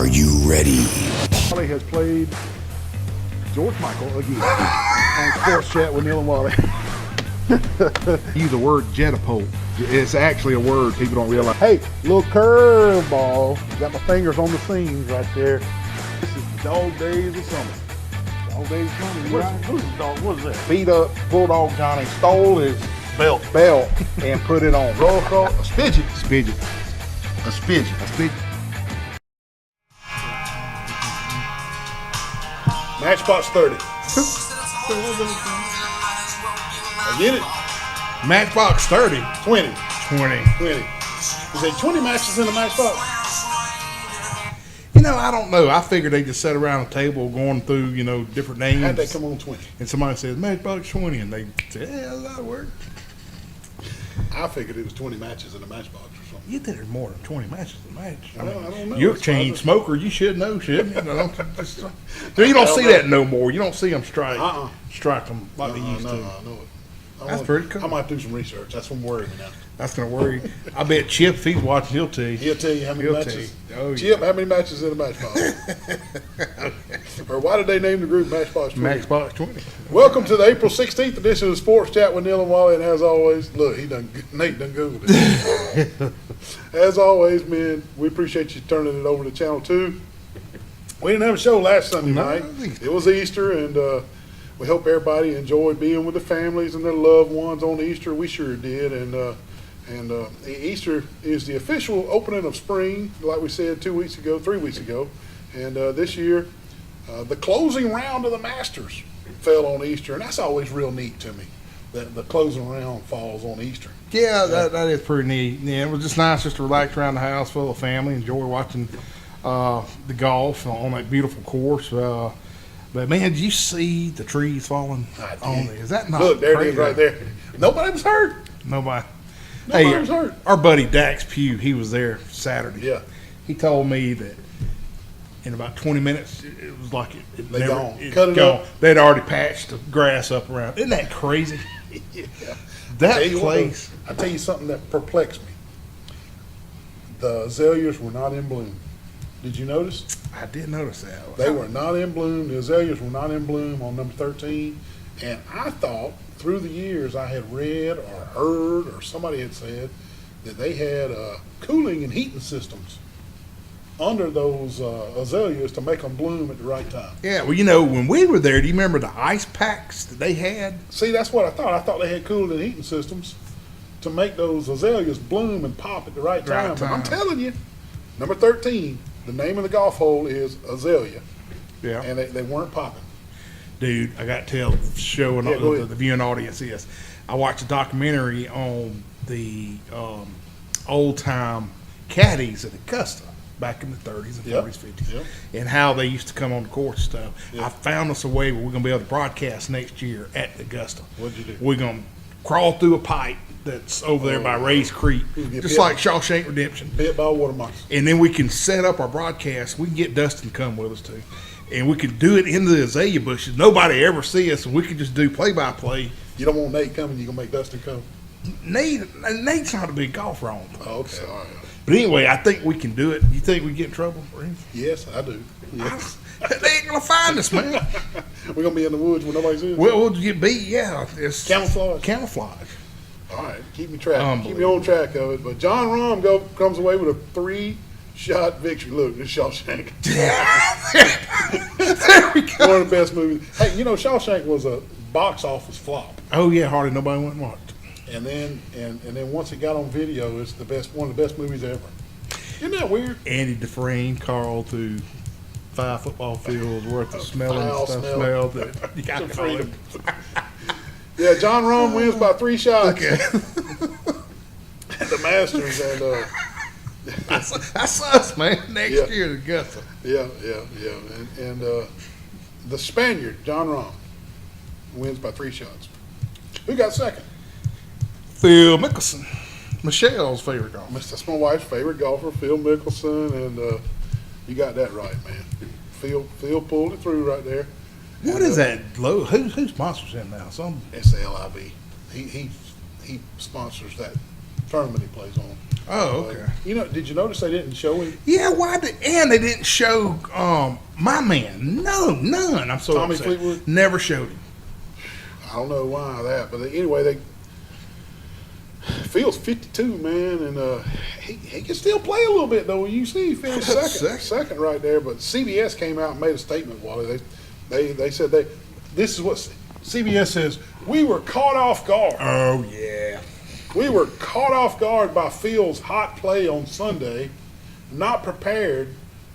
Are you ready? Wally has played George Michael again on Sports Chat with Neil and Wally. Use the word jetapult. It's actually a word people don't realize. Hey, little curveball. Got my fingers on the seams right there. This is the dog days of summer. Dog days of summer. You right? Who's the dog? What is that? Beat up Bulldog Johnny stole his Belt. and put it on. Roll call. A spidget. Spidget. A spidget. A spidget. Matchbox 30. I get it. Matchbox 30. 20. 20. 20. Is there 20 matches in the matchbox? You know, I don't know. I figured they just sat around a table going through, different names. How'd they come on 20? And somebody says, Matchbox 20. And they said, yeah, that'll work. I figured it was 20 matches in the matchbox or something. You think there's more than 20 matches in a match. I don't know. You're a That's why I chain just- smoker. You should know, shouldn't you? You don't see that no more. You don't see them strike them like they used No, to. I know it. That's pretty cool. I might do some research. That's what worrying me now. That's going to worry. I bet Chip, if he's watching, he'll tell you. He'll tell you how many He'll matches. tell you. Oh, Chip, how many matches in the matchbox? Or why did they name the group Matchbox 20? Matchbox 20. Welcome to the April 16th edition of Sports Chat with Neil and Wally. And as always, look, Nate done Googled it. As always, man, we appreciate you turning it over to Channel 2. We didn't have a show last Sunday night. It was Easter, and we hope everybody enjoyed being with the families and their loved ones on Easter. We sure did. And Easter is the official opening of spring, like we said 3 weeks ago. And this year, the closing round of the Masters fell on Easter, and that's always real neat to me, that the closing round falls on Easter. Yeah, that is pretty neat. Yeah, it was just nice just to relax around the house full of family, enjoy watching the golf on that beautiful course. But man, did you see the trees falling on there? Is that not Look, there crazy? it is right there. Nobody was hurt. Nobody. Nobody was hurt. Our buddy Dax Pugh, he was there Saturday. Yeah. He told me that in about 20 minutes, it was like They never, gone. it Cut it gone. up. They'd already patched the grass up around. Isn't that crazy? Yeah. That Tell you what, place. I tell you something that perplexed me. The azaleas were not in bloom. Did you notice? I did notice that. They were not in bloom. The azaleas were not in bloom on number 13. And I thought through the years I had read or heard or somebody had said that they had cooling and heating systems under those azaleas to make them bloom at the right time. Yeah, well, when we were there, do you remember the ice packs that they had? See, that's what I thought. I thought they had cooling and heating systems to make those azaleas bloom and pop at the right time. But I'm telling you, number 13, the name of the golf hole is Azalea. Yeah. And they weren't popping. Dude, I got to tell the show and go ahead. the viewing audience this. I watched a documentary on the old-time caddies at Augusta back in the 30s and 40s, 50s, Yep. and how they used to come on the course and stuff. Yep. I found us a way where we're going to be able to broadcast next year at Augusta. What'd you do? We're going to crawl through a pipe that's over there by Ray's Creek, You get just bit. like Shawshank Redemption. Bit by a water mouse. And then we can set up our broadcast. We can get Dustin to come with us too. And we can do it into the azalea bushes. Nobody ever see us, and we can just do play-by-play. You don't want Nate coming, you're going to make Dustin come. Nate's not a big golfer on. Oh, okay. All right. But anyway, I think we can do it. You think we get in trouble? Yes, I do. Yes. They ain't going to find us, man. We're going to be in the woods when nobody's in. We'll get beat, yeah. It's Camouflage. Camouflage. All right, keep me on track of it. But John Rahm comes away with a 3-shot victory. Look, this Shawshank. There we go. One of the best movies. Hey, Shawshank was a box office flop. Oh, yeah, hardly nobody went and watched. And then once it got on video, it's one of the best movies ever. Isn't that weird? Andy Dufresne crawled through 5 football fields worth of smelling Foul stuff. smell. Smelled that you got Some to call freedom. it. Yeah, John Rahm wins by 3 shots Okay. at the Masters, and That's us, man. Next Yeah. year at Augusta. yeah, and the Spaniard John Rahm wins by 3 shots. Who got second? Phil Mickelson, Michelle's favorite golfer. That's my wife's favorite golfer, Phil Mickelson, and you got that right, man. Phil pulled it through right there. What is that low? Who sponsors him now? Some It's the LIV. He sponsors that tournament he plays on. Oh, okay. Did you notice they didn't show him? Yeah, and they didn't show my man. No, none. I'm so Tommy upset. Fleetwood? Never showed him. I don't know why that, but anyway, Fields 52, man, and he can still play a little bit though. You see, he finished second right there. But CBS came out and made a statement, Wally. They said this is what CBS says. We were caught off guard. Oh yeah. We were caught off guard by Fields' hot play on Sunday, not prepared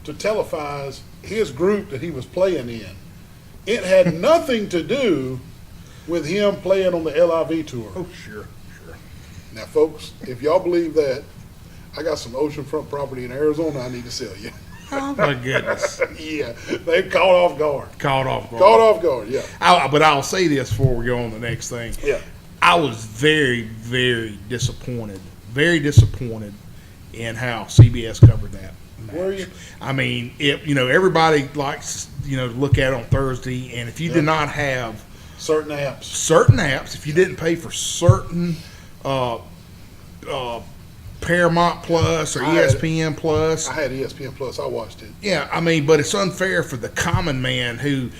to televise his group that he was playing in. It had nothing to do with him playing on the LIV tour. Oh, sure. Now, folks, if y'all believe that, I got some oceanfront property in Arizona I need to sell you. Oh, my goodness. Yeah, they caught off guard. Caught off guard. Caught off guard, yeah. But I'll say this before we go on to the next thing. Yeah. I was very, very disappointed. Very disappointed in how CBS covered that match. Were you? I mean, everybody likes, to look at it on Thursday, and if you do not have Certain apps. if you didn't pay for certain Paramount Plus or ESPN Plus. I had ESPN Plus. I watched it. Yeah, I mean, but it's unfair for the common man who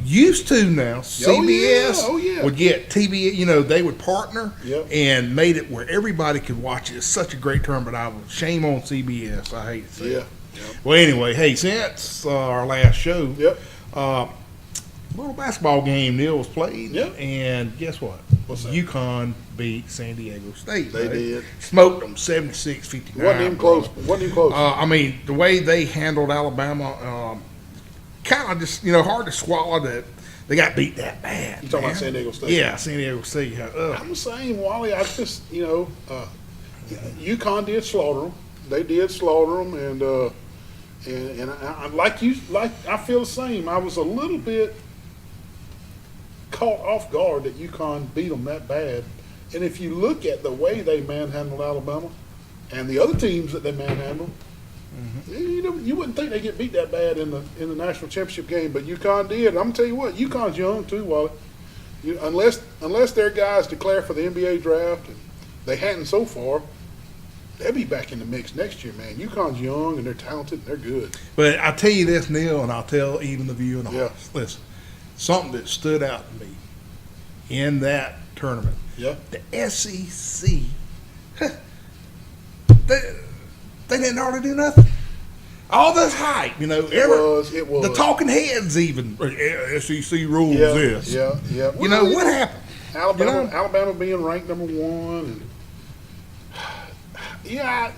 used to now CBS would get TV. They would partner and made it where everybody could watch it. It's such a great term, but shame on CBS. I hate to say it. Well, anyway, hey, since our last show, little basketball game, Neil, was played. Yep. And guess what? What's that? UConn beat San Diego State. They did. Smoked them 76-59. Wasn't even close. I mean, the way they handled Alabama, kind of just, hard to swallow that they got beat that bad. You talking about San Diego State? Yeah, San Diego State. I'm the same, Wally. I just, UConn did slaughter them. They did slaughter them, and I I feel the same. I was a little bit caught off guard that UConn beat them that bad. And if you look at the way they manhandled Alabama and the other teams that they manhandled, you wouldn't think they get beat that bad in the national championship game, but UConn did. And I'm gonna tell you what, UConn's young too, Wally. Unless their guys declare for the NBA draft, and they hadn't so far, they'll be back in the mix next year, man. UConn's young and they're talented and they're good. But I'll tell you this, Neil, and I'll tell even the viewer and all. Yeah. Listen, something that stood out to me in that tournament. Yeah. The SEC, they didn't hardly do nothing. All this hype, It was. The talking heads even, SEC rules this. Yeah. What happened? Alabama being ranked number one. And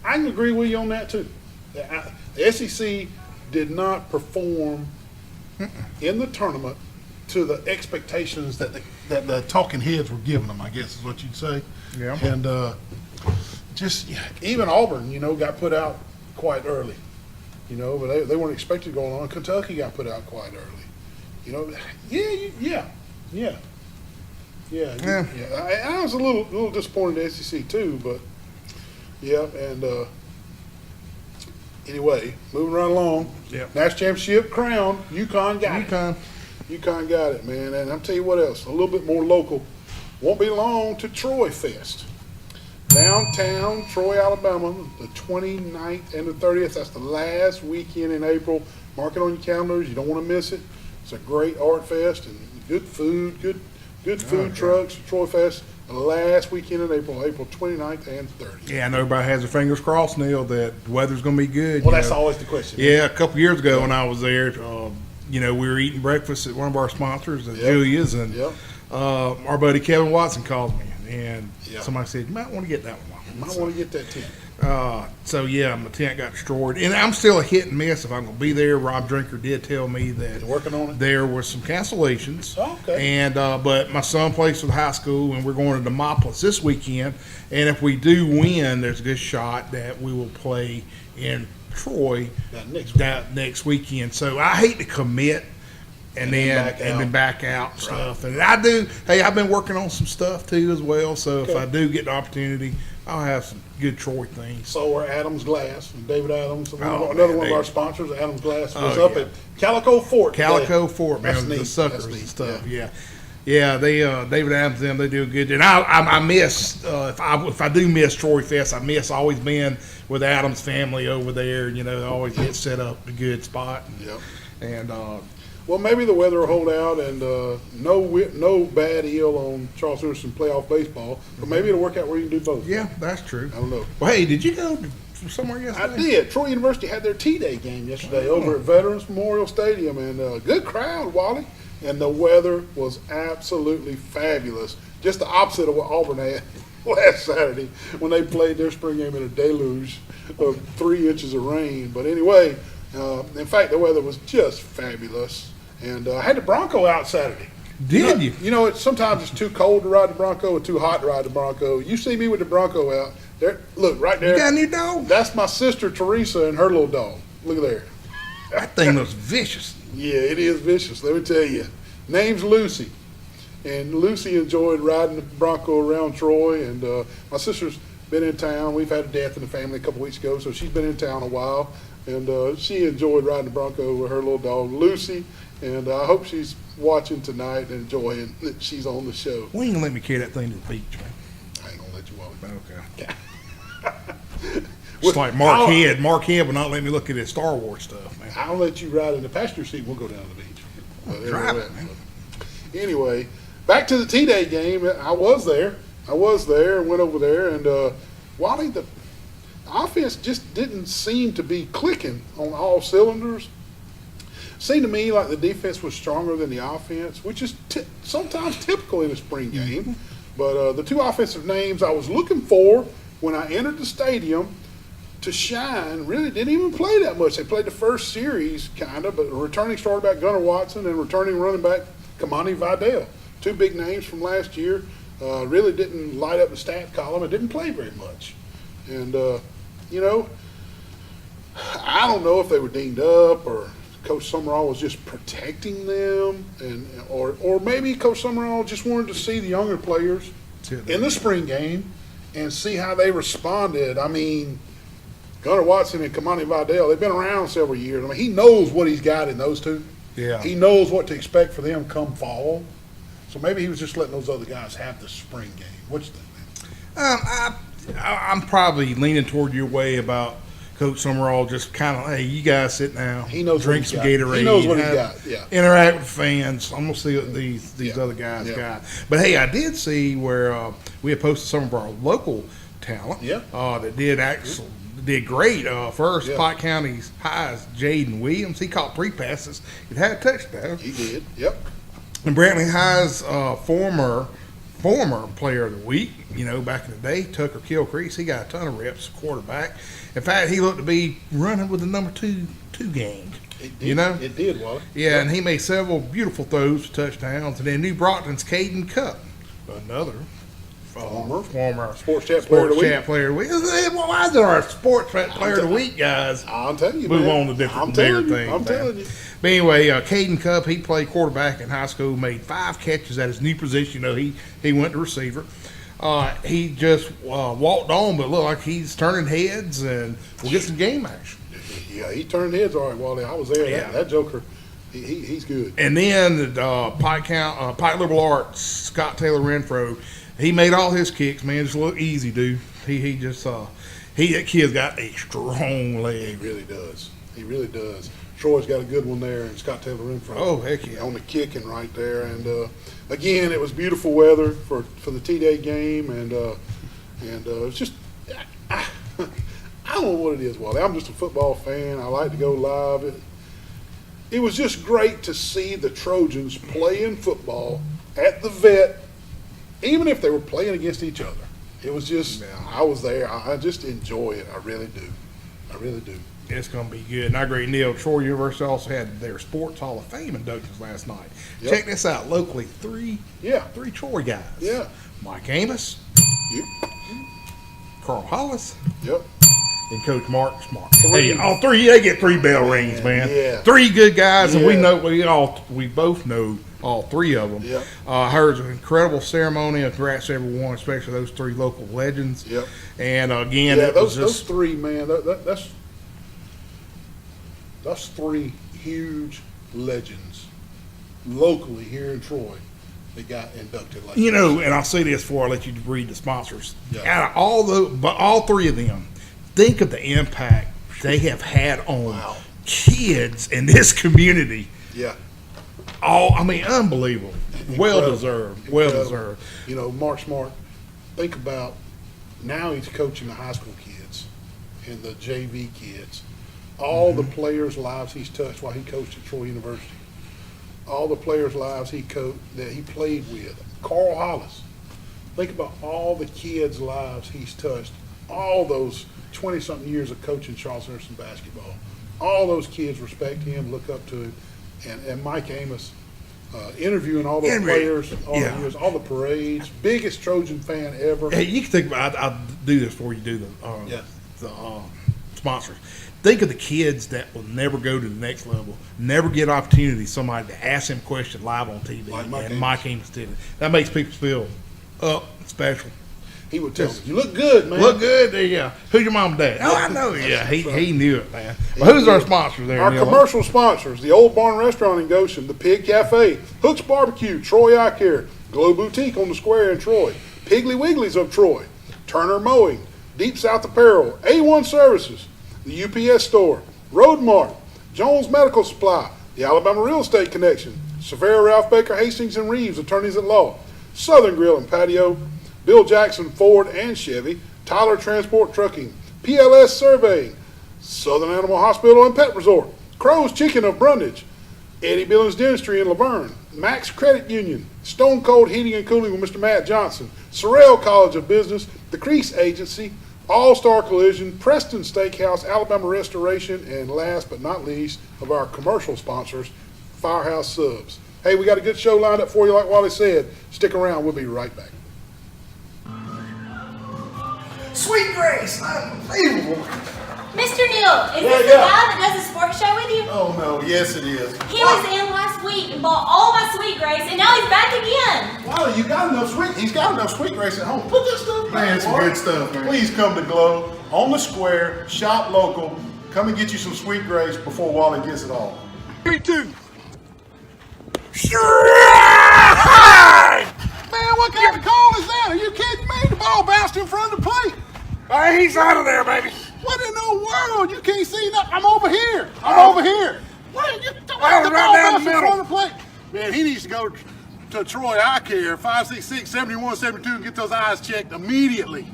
I can agree with you on that too. The SEC did not perform in the tournament to the expectations that the talking heads were giving them, I guess is what you'd say. Yeah. And even Auburn, got put out quite early. But they weren't expected to go on. Kentucky got put out quite early. I was a little disappointed in the SEC too, but anyway, moving right along. Yeah. National championship crown, UConn got UConn. it. UConn got it, man. And I'll tell you what else, a little bit more local. Won't be long to Troy Fest. Downtown Troy, Alabama, the 29th and the 30th. That's the last weekend in April. Mark it on your calendars. You don't want to miss it. It's a great art fest and good food, good food trucks. Troy Fest, the last weekend in April, April 29th and 30th. Yeah, and everybody has their fingers crossed, Neil, that the weather's going to be good. Well, that's always the question. Yeah, a couple years ago when I was there, we were eating breakfast at one of our sponsors, at Julia's, and our buddy Kevin Watson called me, and somebody said, you might want to get that one. You might want to get that tent. My tent got destroyed. And I'm still a hit and miss if I'm going to be there. Rob Drinker did tell me that working on it? There were some cancellations. Oh, okay. And but my son plays for the high school, and we're going to Demopolis this weekend. And if we do win, there's a good shot that we will play in Troy that next weekend. So I hate to commit and then back out stuff. And I do. Hey, I've been working on some stuff too as well. So if I do get the opportunity, I'll have some good Troy things. So are Adams Glass, David Adams, another one of our sponsors. Adams Glass was up at Calico Fort. Calico Fort, man, That's the neat. suckers That's and stuff. Yeah. Yeah, they David Adams them they do a good. And I miss if I do miss Troy Fest, I miss always being with Adams family over there. You know, they always get set up a good spot. Yep. And Well, maybe the weather will hold out, and no bad ill on Charles Henderson playoff baseball. But maybe it'll work out where you can do both. yeah, that's true. I don't know. Well, hey, did you go somewhere I yesterday? did. Troy University had their T-Day game yesterday over at Veterans Memorial Stadium, and good crowd, Wally. And the weather was absolutely fabulous. Just the opposite of what Auburn had last Saturday when they played their spring game in a deluge of 3 inches of rain. But anyway, in fact, the weather was just fabulous. And I had the Bronco out Saturday. Did you? You know, sometimes it's too cold to ride the Bronco or too hot to ride the Bronco. You see me with the Bronco out. There, look, right there. You got a new dog? That's my sister Teresa and her little dog. Look at there. That thing looks vicious. Yeah, it is vicious. Let me tell you. Name's Lucy, and Lucy enjoyed riding the Bronco around Troy. And my sister's been in town. We've had a death in the family a couple weeks ago, so she's been in town a while. And she enjoyed riding the Bronco with her little dog Lucy. And I hope she's watching tonight and enjoying that she's on the show. When you gonna let me carry that thing to the beach, man? I ain't gonna let you walk. Okay. It's like Mark Head. Mark Head will not let me look at his Star Wars stuff, man. I'll let you ride in the passenger seat. We'll go down to the beach. But Drive it, man. Anyway, back to the T-Day game. I was there. Went over there, and Wally, the offense just didn't seem to be clicking on all cylinders. Seemed to me like the defense was stronger than the offense, which is sometimes typical in a spring game. But the two offensive names I was looking for when I entered the stadium to shine really didn't even play that much. They played the first series, kind of, but returning starter back Gunnar Watson and returning running back Kamani Vidal. Two big names from last year. Really didn't light up the stat column and didn't play very much. And, you know, I don't know if they were dinged up or Coach Summerall was just protecting them, or maybe Coach Summerall just wanted to see the younger players in the spring game and see how they responded. I mean, Gunnar Watson and Kamani Vidal, they've been around several years. I mean, he knows what he's got in those two. Yeah. He knows what to expect for them come fall. So maybe he was just letting those other guys have the spring game. What you think, man? I'm probably leaning toward your way about Coach Summerall just kind of, hey, you guys sit down. He knows drink what some he's got. Gatorade. He knows what he's got, yeah. Interact with fans. I'm going to see what these Yeah. other guys Yeah. got. But, hey, I did see where we had posted some of our local talent Yeah. that did great. First, Yeah. Pike County's highest, Jaden Williams. He caught 3 passes. It had a touchdown. He did. Yep. And Brantley High's former player of the week, you know, back in the day, Tucker Kilcrease, he got a ton of reps, quarterback. In fact, he looked to be running with the number two gang. It did. You know? It did, Wally. Yeah, and he made several beautiful throws for touchdowns. And then New Brockton's Caden Cup, another former Sports Chat Player of the Week. Chat Player of the Week. Why is it our Sports Chat Player of the Week, guys? I'm telling you, Move man. on to different I'm telling bigger you. things. I'm man. telling you. But anyway, Caden Cup, he played quarterback in high school, made 5 catches at his new position. You know, he went to receiver. He just walked on, but looked like he's turning heads, and we'll get some game action. Yeah, he turned heads all right, Wally. I was there. Yeah. That Joker, he's good. And then Pike Liberal Arts, Scott Taylor Renfro, he made all his kicks, man. Just look easy, dude. That kid's got a strong He leg. really does. He really does. Troy's got a good one there, and Scott Taylor Renfro. Oh, heck yeah. On the kicking right there. And again, it was beautiful weather for the T-Day game, and it's just I don't know what it is, Wally. I'm just a football fan. I like to go live. It was just great to see the Trojans playing football at the Vet, even if they were playing against each other. It was just, I was there. I just enjoy it. I really do. I really do. It's going to be good. And I agree, Neil. Troy University also had their Sports Hall of Fame inductions last night. Yep. Check this out. Locally, three Troy guys. Yeah. Mike Amos, Yep. Carl Hollis, Yep. and Coach Mark Smart. Three. Hey, all three, they get 3 bell rings, man. Yeah. 3 good guys, and Yeah. we both know all 3 of them. Yep. I heard an incredible ceremony, and congrats to everyone, especially those 3 local legends. Yep. And again, Yeah, it was those just 3, man. That's 3 huge legends locally here in Troy that got inducted. Like You know, and I'll say this before I let you read the sponsors. Yeah. Out of all three of them, think of the impact they have had on Wow. kids in this community. yeah, Unbelievable. Well Incredible. deserved. Incredible. Well deserved. You know, Mark Smart, think about now he's coaching the high school kids and the JV kids. All the players' lives he's touched while he coached at Troy University. All the players' lives that he played with. Carl Hollis. Think about all the kids' lives he's touched. All those 20-something years of coaching Charles Anderson basketball. All those kids respect him, look up to him. And Mike Amos, interviewing all those players, all the years, all the parades, biggest Trojan fan ever. Hey, you can think about. I'll do this before you do Yeah. the sponsors. Think of the kids that will never go to the next level, never get opportunity. Somebody to ask them questions live on TV, Like Mike and Amos. Mike Amos did it. That makes people feel special. He would tell me, "You look good, man." Look good. There you go. Who's your mom and dad? Oh, I know. Yeah, he knew it, man. Well, who's our sponsor there? Our Neil? commercial sponsors: the Old Barn Restaurant in Goshen, the Pig Cafe, Hook's Barbecue, Troy Eye Care, Glow Boutique on the Square in Troy, Piggly Wigglies of Troy, Turner Mowing, Deep South Apparel, A1 Services, the UPS Store, Road Mart, Jones Medical Supply, the Alabama Real Estate Connection, Severa, Ralph Baker, Hastings and Reeves, attorneys at law, Southern Grill and Patio, Bill Jackson Ford and Chevy, Tyler Transport Trucking, PLS Surveying, Southern Animal Hospital and Pet Resort, Crow's Chicken of Brundage, Eddie Billings Dentistry in Laverne, Max Credit Union, Stone Cold Heating and Cooling with Mr. Matt Johnson, Sorrell College of Business, The Crease Agency, All-Star Collision, Preston Steakhouse, Alabama Restoration, and last but not least of our commercial sponsors, Firehouse Subs. Hey, we got a good show lined up for you, like Wally said. Stick around. We'll be right back. Sweet Grace, unbelievable. Mr. Neal, is this the yeah. guy that does the sports show with you? Oh, no. Yes, it is. He was in last week and bought all my Sweet Grace, and now he's back again. Wally, you got enough sweet. He's got enough Sweet Grace at home. Put this stuff Man, back, it's some Wally. good stuff, man. Please come to Glow on the Square. Shop local. Come and get you some Sweet Grace before Wally gets it all. 3, 2. Man, what kind of call is that? Are you kidding me? The ball bounced in front of the plate. Hey, he's out of there, baby. What in the world? You can't see nothing. I'm over here. I'm over here. What? You, the Well, ball right down bounced the in middle. front of the plate. Man, he needs to go to Troy Eye Care, 566-7172, and get those eyes checked immediately.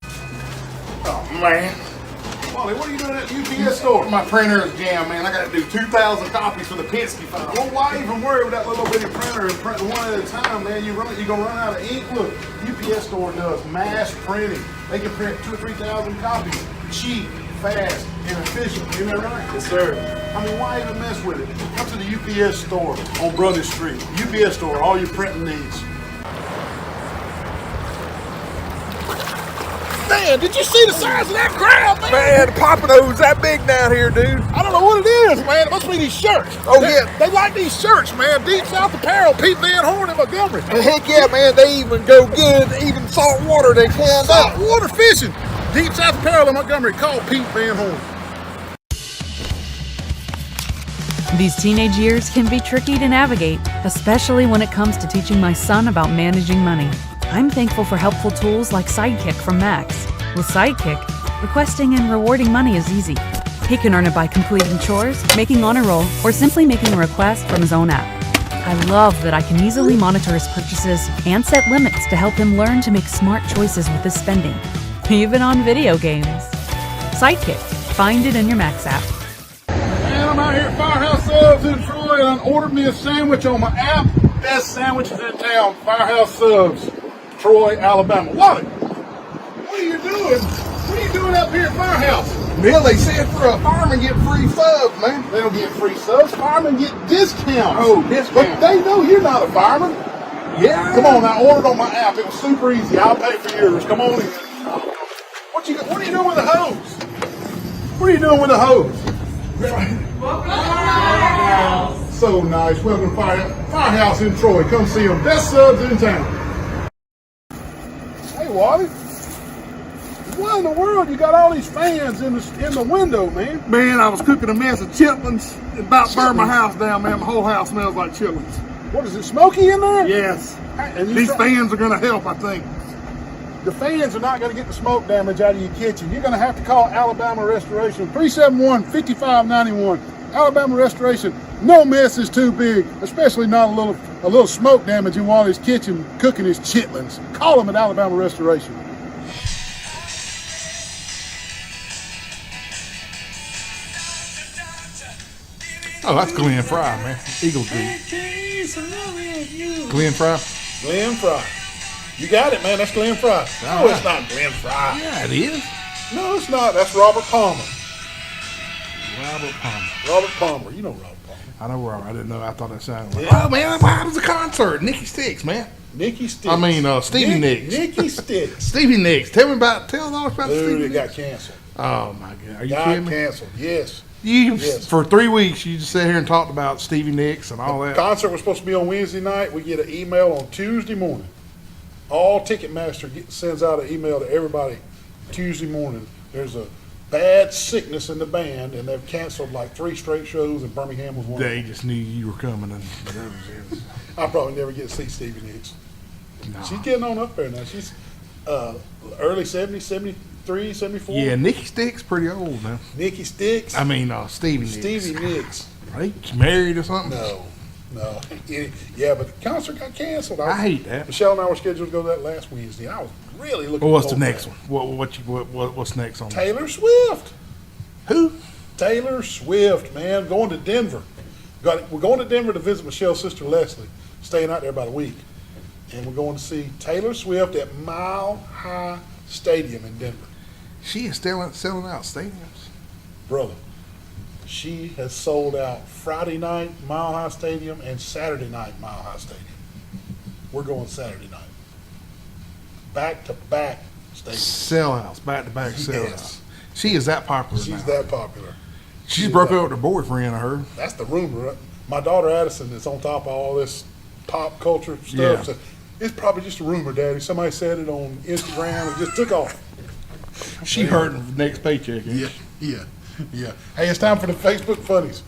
Oh, man. Wally, what are you doing at the UPS store? My printer is jammed, man. I got to do 2,000 copies for the Penske file. Well, why even worry with that little bitty printer and print one at a time, man? You're gonna run out of ink. Look, UPS store does mass printing. They can print 2,000 or 3,000 copies, cheap, fast, and efficient. Isn't that right? Yes, sir. I mean, why even mess with it? Come to the UPS store on Brother Street. UPS store, all your printing needs. Man, did you see the size of that crowd, man? Man, the Pompadour's that big down here, dude. I don't know what it is, man. It must be these shirts. Oh, They- yeah. They like these shirts, man. Deep South Apparel, Pete Van Horn, and Montgomery. Heck yeah, man. They even go good, even salt water they can. Salt water fishing. Deep South Apparel in Montgomery. Call Pete Van Horn. These teenage years can be tricky to navigate, especially when it comes to teaching my son about managing money. I'm thankful for helpful tools like Sidekick from Max. With Sidekick, requesting and rewarding money is easy. He can earn it by completing chores, making honor roll, or simply making a request from his own app. I love that I can easily monitor his purchases and set limits to help him learn to make smart choices with his spending, even on video games. Sidekick. Find it in your Max app. Man, I'm out here at Firehouse Subs in Troy, and I ordered me a sandwich on my app. Best sandwiches in town. Firehouse Subs, Troy, Alabama. Wally, what are you doing? What are you doing up here at Firehouse? Bill, they said for a fireman get free subs, man. They don't get free subs. Firemen get discounts. Oh, discounts. But they know you're not a fireman. Yeah. Come on, I ordered on my app. It was super easy. I'll pay for yours. Come on in. What are you doing with the hose? What are you doing with the hose? So nice. Welcome to Firehouse in Troy. Come see them. Best subs in town. Hey, Wally. Why in the world you got all these fans in the window, man? Man, I was cooking a mess of chitlins and about burned my house down, man. My whole house smells like chitlins. What is it, smoky in there? Yes. And you These try- fans are going to help, I think. The fans are not going to get the smoke damage out of your kitchen. You're going to have to call Alabama Restoration, 371-5591. Alabama Restoration, no mess is too big, especially not a little smoke damage in Wally's kitchen cooking his chitlins. Call them at Alabama Restoration. Oh, that's Glenn Fry, man. Eagles dude. Glenn Fry? Glenn Fry. You got it, man. That's Glenn Fry. No, it's not Glenn Fry. Yeah, it is. No, it's not. That's Robert Palmer. Robert Palmer. Robert Palmer. You know Robert Palmer. I know Robert. I didn't know. I thought that sounded like. Yeah. Oh, man, how was the concert? Nikki Sticks, man. Nikki Sticks. I mean, Stevie Nicks. Nikki Sticks. Stevie Nicks. Tell us about Dude, Stevie it Nicks. got canceled. Oh, my God. Are you Got kidding me? canceled. Yes. Yes. For 3 weeks, you just sat here and talked about Stevie Nicks and all that. Concert was supposed to be on Wednesday night. We get an email on Tuesday morning. All Ticketmaster sends out an email to everybody Tuesday morning. There's a bad sickness in the band, and they've canceled like 3 straight shows, and Birmingham was one. They just knew you were coming. And I'll probably never get to see Stevie Nicks. no. She's getting on up there now. She's early 70s, 73, 74. Yeah, Nikki Sticks pretty old now. Nikki Sticks. I mean, Stevie Nicks. Stevie Nicks. Right? She married or something? No. Yeah, but the concert got canceled. I hate that. Michelle and I were scheduled to go to that last Wednesday. I was really looking Well, what's the forward to next that. one? What's next on that? Taylor Swift. Who? Taylor Swift, man, going to Denver. We're going to Denver to visit Michelle's sister Leslie, staying out there about a week. And we're going to see Taylor Swift at Mile High Stadium in Denver. She is still selling out stadiums. Brother, she has sold out Friday night Mile High Stadium and Saturday night Mile High Stadium. We're going Saturday night. Back to back stadiums. Sellouts, back-to-back Yes. sellouts. She is that popular She's now. that popular. She's broke up with her boyfriend, I heard. That's the rumor. My daughter Addison is on top of all this pop culture stuff. Yeah. So it's probably just a rumor, Daddy. Somebody said it on Instagram and just took off. She hurting for the next paycheck. ain't she? Yeah. Hey, it's time for the Facebook funnies.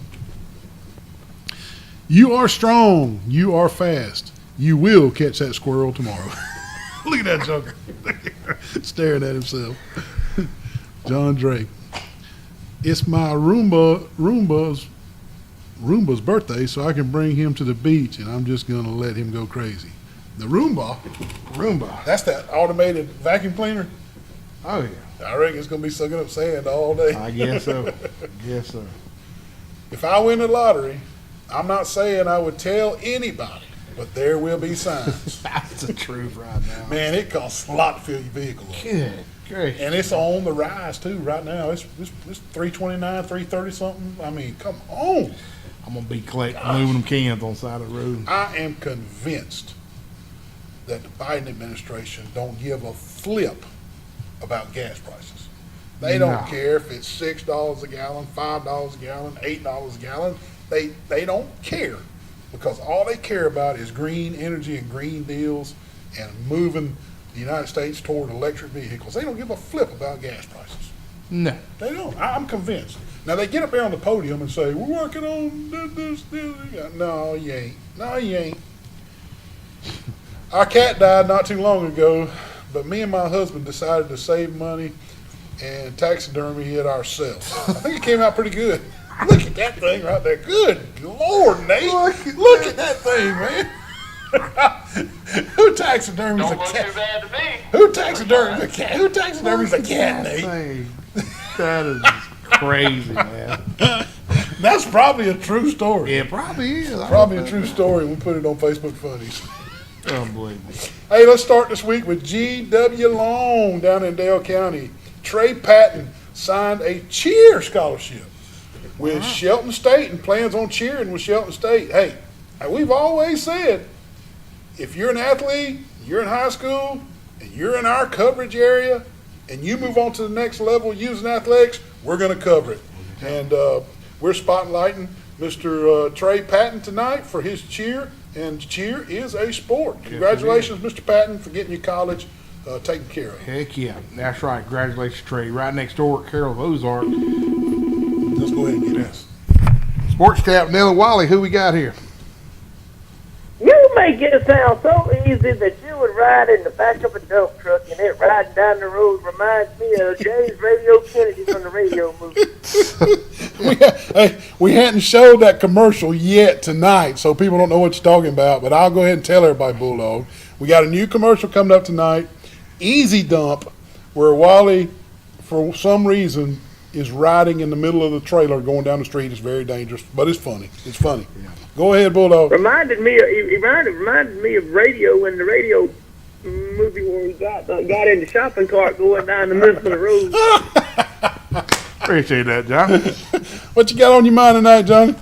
You are strong. You are fast. You will catch that squirrel tomorrow. Look at that joker staring at himself. John Drake. It's my Roomba's birthday, so I can bring him to the beach, and I'm just gonna let him go crazy. The Roomba. That's that automated vacuum cleaner. Oh, yeah. I reckon it's gonna be sucking up sand all day. I guess so. Guess so. If I win the lottery, I'm not saying I would tell anybody, but there will be signs. That's the truth right now. Man, it costs a lot to fill your vehicle up. Good gracious. And it's on the rise too right now. It's 329, 330 something. I mean, come on. I'm going to be collecting aluminum cans on the side of the road. I am convinced that the Biden administration don't give a flip about gas prices. They don't No. care if it's $6 a gallon, $5 a gallon, $8 a gallon. They don't care, because all they care about is green energy and green deals and moving the United States toward electric vehicles. They don't give a flip about gas prices. No. They don't. I'm convinced. Now, they get up there on the podium and say, we're working on this. No, you ain't. No, you ain't. Our cat died not too long ago, but me and my husband decided to save money and taxidermy it ourselves. I think it came out pretty good. Look at that thing right there. Good Lord, Nate. Look at that thing, man. Who taxidermies a cat? Too bad to me. Who taxidermies a cat? Who taxidermies a cat, Nate? Say, that is crazy, man. That's probably a true story. It probably is. Probably a true story. We put it on Facebook Funnies. Unbelievable. Hey, let's start this week with G.W. Long down in Dale County. Trey Patton signed a cheer scholarship with Shelton State and plans on cheering with Shelton State. Hey, we've always said, if you're an athlete, you're in high school, and you're in our coverage area, and you move on to the next level using athletics, we're going to cover it. And we're spotlighting Mr. Trey Patton tonight for his cheer, and cheer is a sport. Congratulations, Mr. Patton, for getting your college taken care of. Heck yeah. That's right. Congratulations, Trey. Right next door at Carroll of Ozark. Let's go ahead and get this. Sports Tap, Nelly Wiley. Who we got here? You make it sound so easy that you would ride in the back of a dump truck and it riding down the road reminds me of James Radio Kennedy from the radio movie. We hadn't showed that commercial yet tonight, so people don't know what you're talking about, but I'll go ahead and tell everybody, Bulldog. We got a new commercial coming up tonight, Easy Dump, where Wally, for some reason, is riding in the middle of the trailer going down the street. It's very dangerous, but it's funny. It's funny. Yeah. Go ahead, Bulldog. Reminded me of radio in the radio movie where we got in the shopping cart going down the middle of the road. Appreciate that, John. What you got on your mind tonight, Johnny?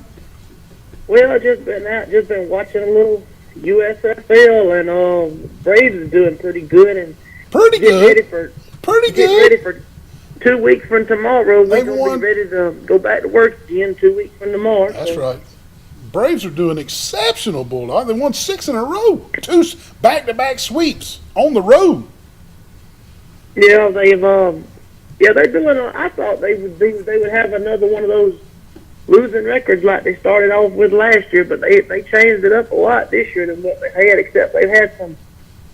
Well, just been watching a little USFL, and Braves is doing pretty good, and Pretty Ready good. for 2 weeks from tomorrow. We're gonna be ready to go back to work again 2 weeks from tomorrow. That's right. Braves are doing exceptional, Bulldog. They won 6 in a row. 2 back-to-back sweeps on the road. Yeah, they're doing. I thought they would have another one of those losing records like they started off with last year, but they changed it up a lot this year than what they had. Except they've had some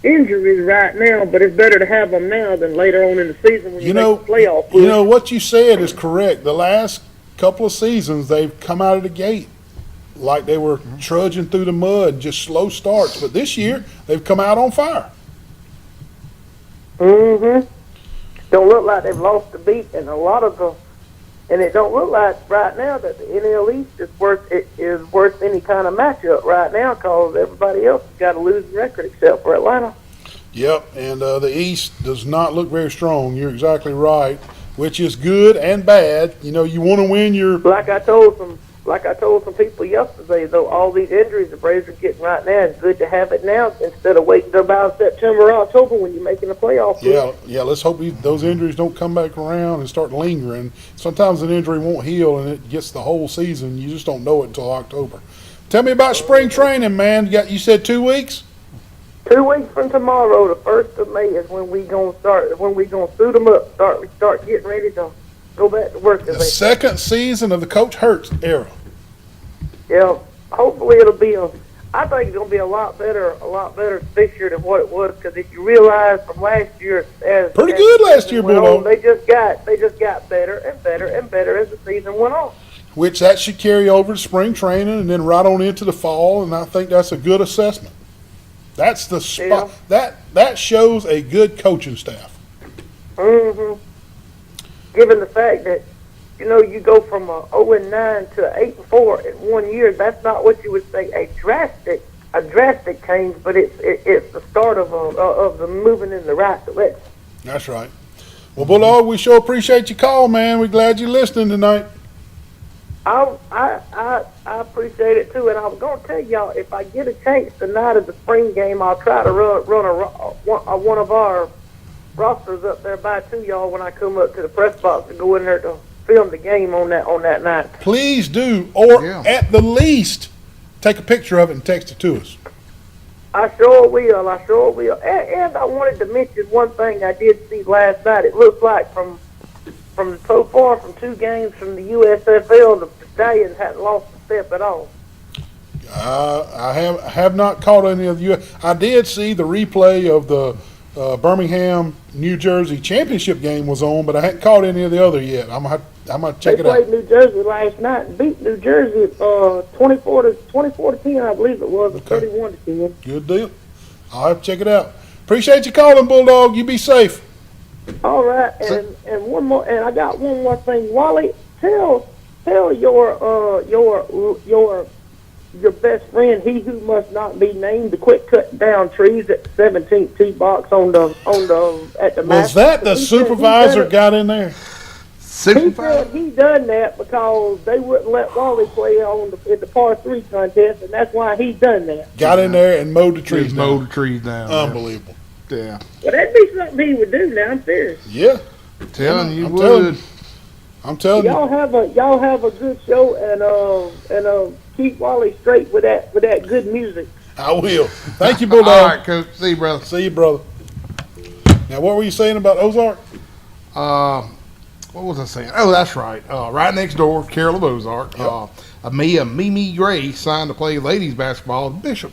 injuries right now, but it's better to have them now than later on in the season when you make the playoff push. You know what you said is correct. The last couple of seasons, they've come out of the gate like they were trudging through the mud, just slow starts. But this year, they've come out on fire. Mm-hmm. Don't look like they've lost the beat, and it don't look like right now that the NL East is worth any kind of matchup right now because everybody else has got a losing record except for Atlanta. Yep, and the East does not look very strong. You're exactly right, which is good and bad. You know, you want to win your. Like I told some people yesterday, though, all these injuries the Braves are getting right now, it's good to have it now instead of waiting till about September or October when you're making the playoffs. Yeah. Let's hope those injuries don't come back around and start lingering. Sometimes an injury won't heal and it gets the whole season. You just don't know it until October. Tell me about spring training, man. You said 2 weeks? 2 weeks from tomorrow, the 1st of May, is when we gonna start. When we gonna suit them up. Start getting ready to go back to work. The second season of the Coach Hurts era. Yeah, hopefully it'll be I think it's gonna be a lot better this year than what it was. Because if you realize from last year, pretty good last year, Bulldog. They just got better and better and better as the season went on. Which that should carry over to spring training and then right on into the fall. And I think that's a good assessment. That's the spot. Yeah. That shows a good coaching staff. Mm-hmm. Given the fact that, you go from a 0-9 to 8-4 in 1 year, that's not what you would say a drastic change, but it's the start of the moving in the right direction. That's right. Well, Bulldog, we sure appreciate your call, man. We're glad you're listening tonight. I appreciate it too, and I was gonna tell y'all if I get a chance tonight at the spring game, I'll try to run one of our rosters up there by to y'all when I come up to the press box to go in there to film the game on that night. Please do, or at the least, take a picture of it and text it to us. I sure will. And I wanted to mention one thing I did see last night. It looks like from so far from 2 games from the USFL, the Stallions hadn't lost a step at all. I have not caught any of you. I did see the replay of the Birmingham, New Jersey championship game was on, but I hadn't caught any of the other yet. I'm gonna check it out. They played New Jersey last night and beat New Jersey 24 to 10, I believe it was, 31 to 10. Good deal. I'll have to check it out. Appreciate you calling, Bulldog. You be safe. All right, and one more, and I got one more thing. Wally, tell your best friend, he who must not be named, to quit cutting down trees at the 17th tee box at the match. Was that the supervisor got in there? He said he done that because they wouldn't let Wally play in the par 3 contest, and that's why he done that. Got in there and mowed the trees down. Mowed the trees down. Unbelievable. Yeah. Well, that'd be something he would do now. I'm serious. Yeah. I'm telling you, I'm telling you. Y'all have a good show and keep Wally straight with that good music. I will. Thank you, Bulldog. All right, Coach. See you, brother. See you, brother. Now, what were you saying about Ozark? What was I saying? Oh, that's right. Right next door, Carol of Ozark. Yep. Mimi Gray signed to play ladies basketball at Bishop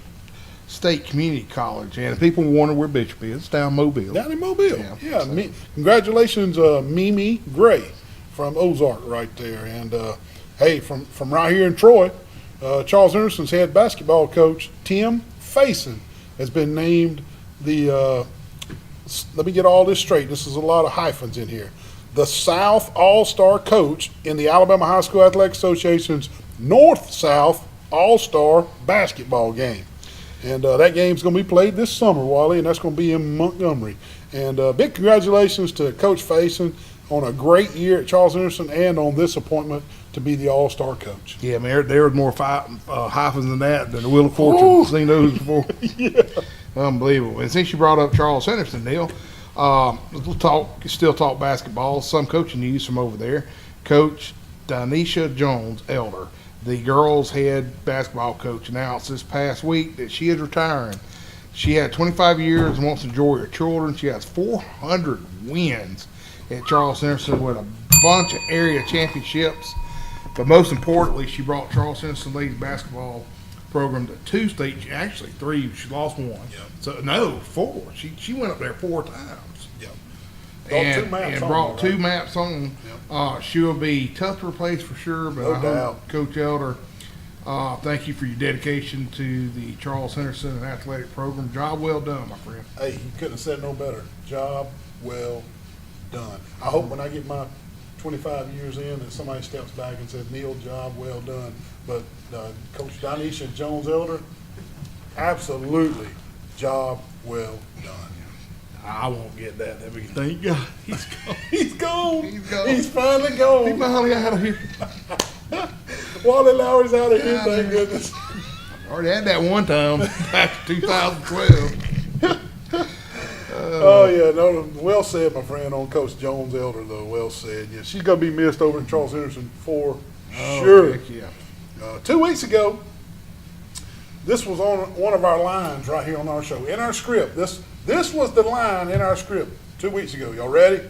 State Community College. And if people wonder where Bishop is, it's down Mobile. Down in Mobile. Yeah. Yeah. Congratulations, Mimi Gray from Ozark right there. And, hey, from right here in Troy, Charles Henderson's head basketball coach, Tim Faison, has been named the, let me get all this straight. This is a lot of hyphens in here. The South All-Star coach in the Alabama High School Athletic Association's North-South All-Star basketball game. And that game's going to be played this summer, Wally, and that's going to be in Montgomery. And big congratulations to Coach Faison on a great year at Charles Henderson and on this appointment to be the All-Star coach. Yeah, man, there was more hyphens than that than the Wheel of Fortune. Seen those before? Yeah. Unbelievable. And since you brought up Charles Henderson, Neil, we'll still talk basketball. Some coaching news from over there. Coach Danisha Jones Elder, the girls' head basketball coach, announced this past week that she is retiring. She had 25 years and wants to enjoy her children. She has 400 wins at Charles Henderson with a bunch of area championships. But most importantly, she brought Charles Henderson ladies basketball program to 2 state, actually 3. She lost 1. Yep. So no, 4. She went up there 4 times. Yep. And brought 2 maps on. She'll be tough to replace for sure, but No I doubt. hope Coach Elder, thank you for your dedication to the Charles Henderson and athletic program. Job well done, my friend. Hey, you couldn't have said no better. Job well done. I hope when I get my 25 years in that somebody steps back and says, Neil, job well done. But Coach Danisha Jones Elder, absolutely job well done. I won't get that. That big thank God. He's gone. He's gone. He's gone. He's finally He gone. finally out of here. Wally Lowry's out of here, God, thank man. goodness. Already had that one time back in 2012. Oh, yeah, no, well said, my friend, on Coach Jones Elder, though. Well said. Yeah, she's going to be missed over in Charles Henderson for sure. Heck yeah. 2 weeks ago, this was on one of our lines right here on our show. In our script, this was the line in our script 2 weeks ago. Y'all ready?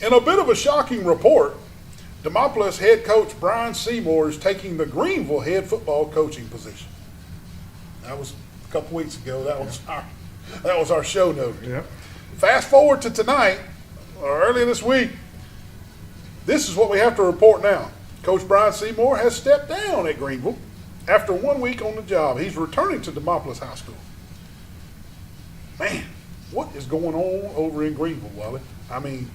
In a bit of a shocking report, Demopolis head coach Brian Seymour is taking the Greenville head football coaching position. That was a couple weeks ago. That was our show note. Yep. Fast forward to tonight, or earlier this week, this is what we have to report now. Coach Brian Seymour has stepped down at Greenville after 1 week on the job. He's returning to Demopolis High School. Man, what is going on over in Greenville, Wally? I mean,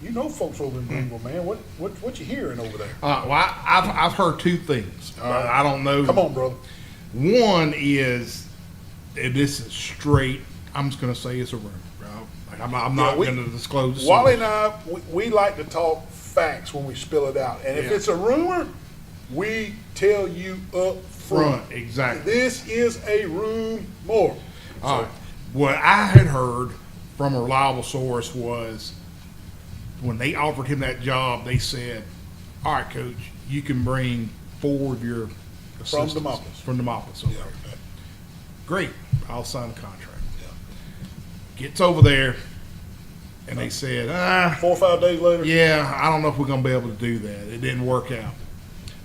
you know folks over in Greenville, man. What you hearing over there? Well, I've heard 2 things. I don't know. Come on, brother. One is, and this is straight, I'm just going to say it's a rumor. Like, I'm not going to disclose the Wally source. and I, we like to talk facts when we spill it out. And if Yeah. it's a rumor, we tell you up front. Exactly. This is a rumor. All right. What I had heard from a reliable source was when they offered him that job, they said, all right, Coach, you can bring 4 of your assistants. Demopolis. From Demopolis. Okay. Yeah, okay. Great. I'll sign the contract. Yeah. Gets over there, and they said, 4 or 5 days later. yeah, I don't know if we're going to be able to do that. It didn't work out.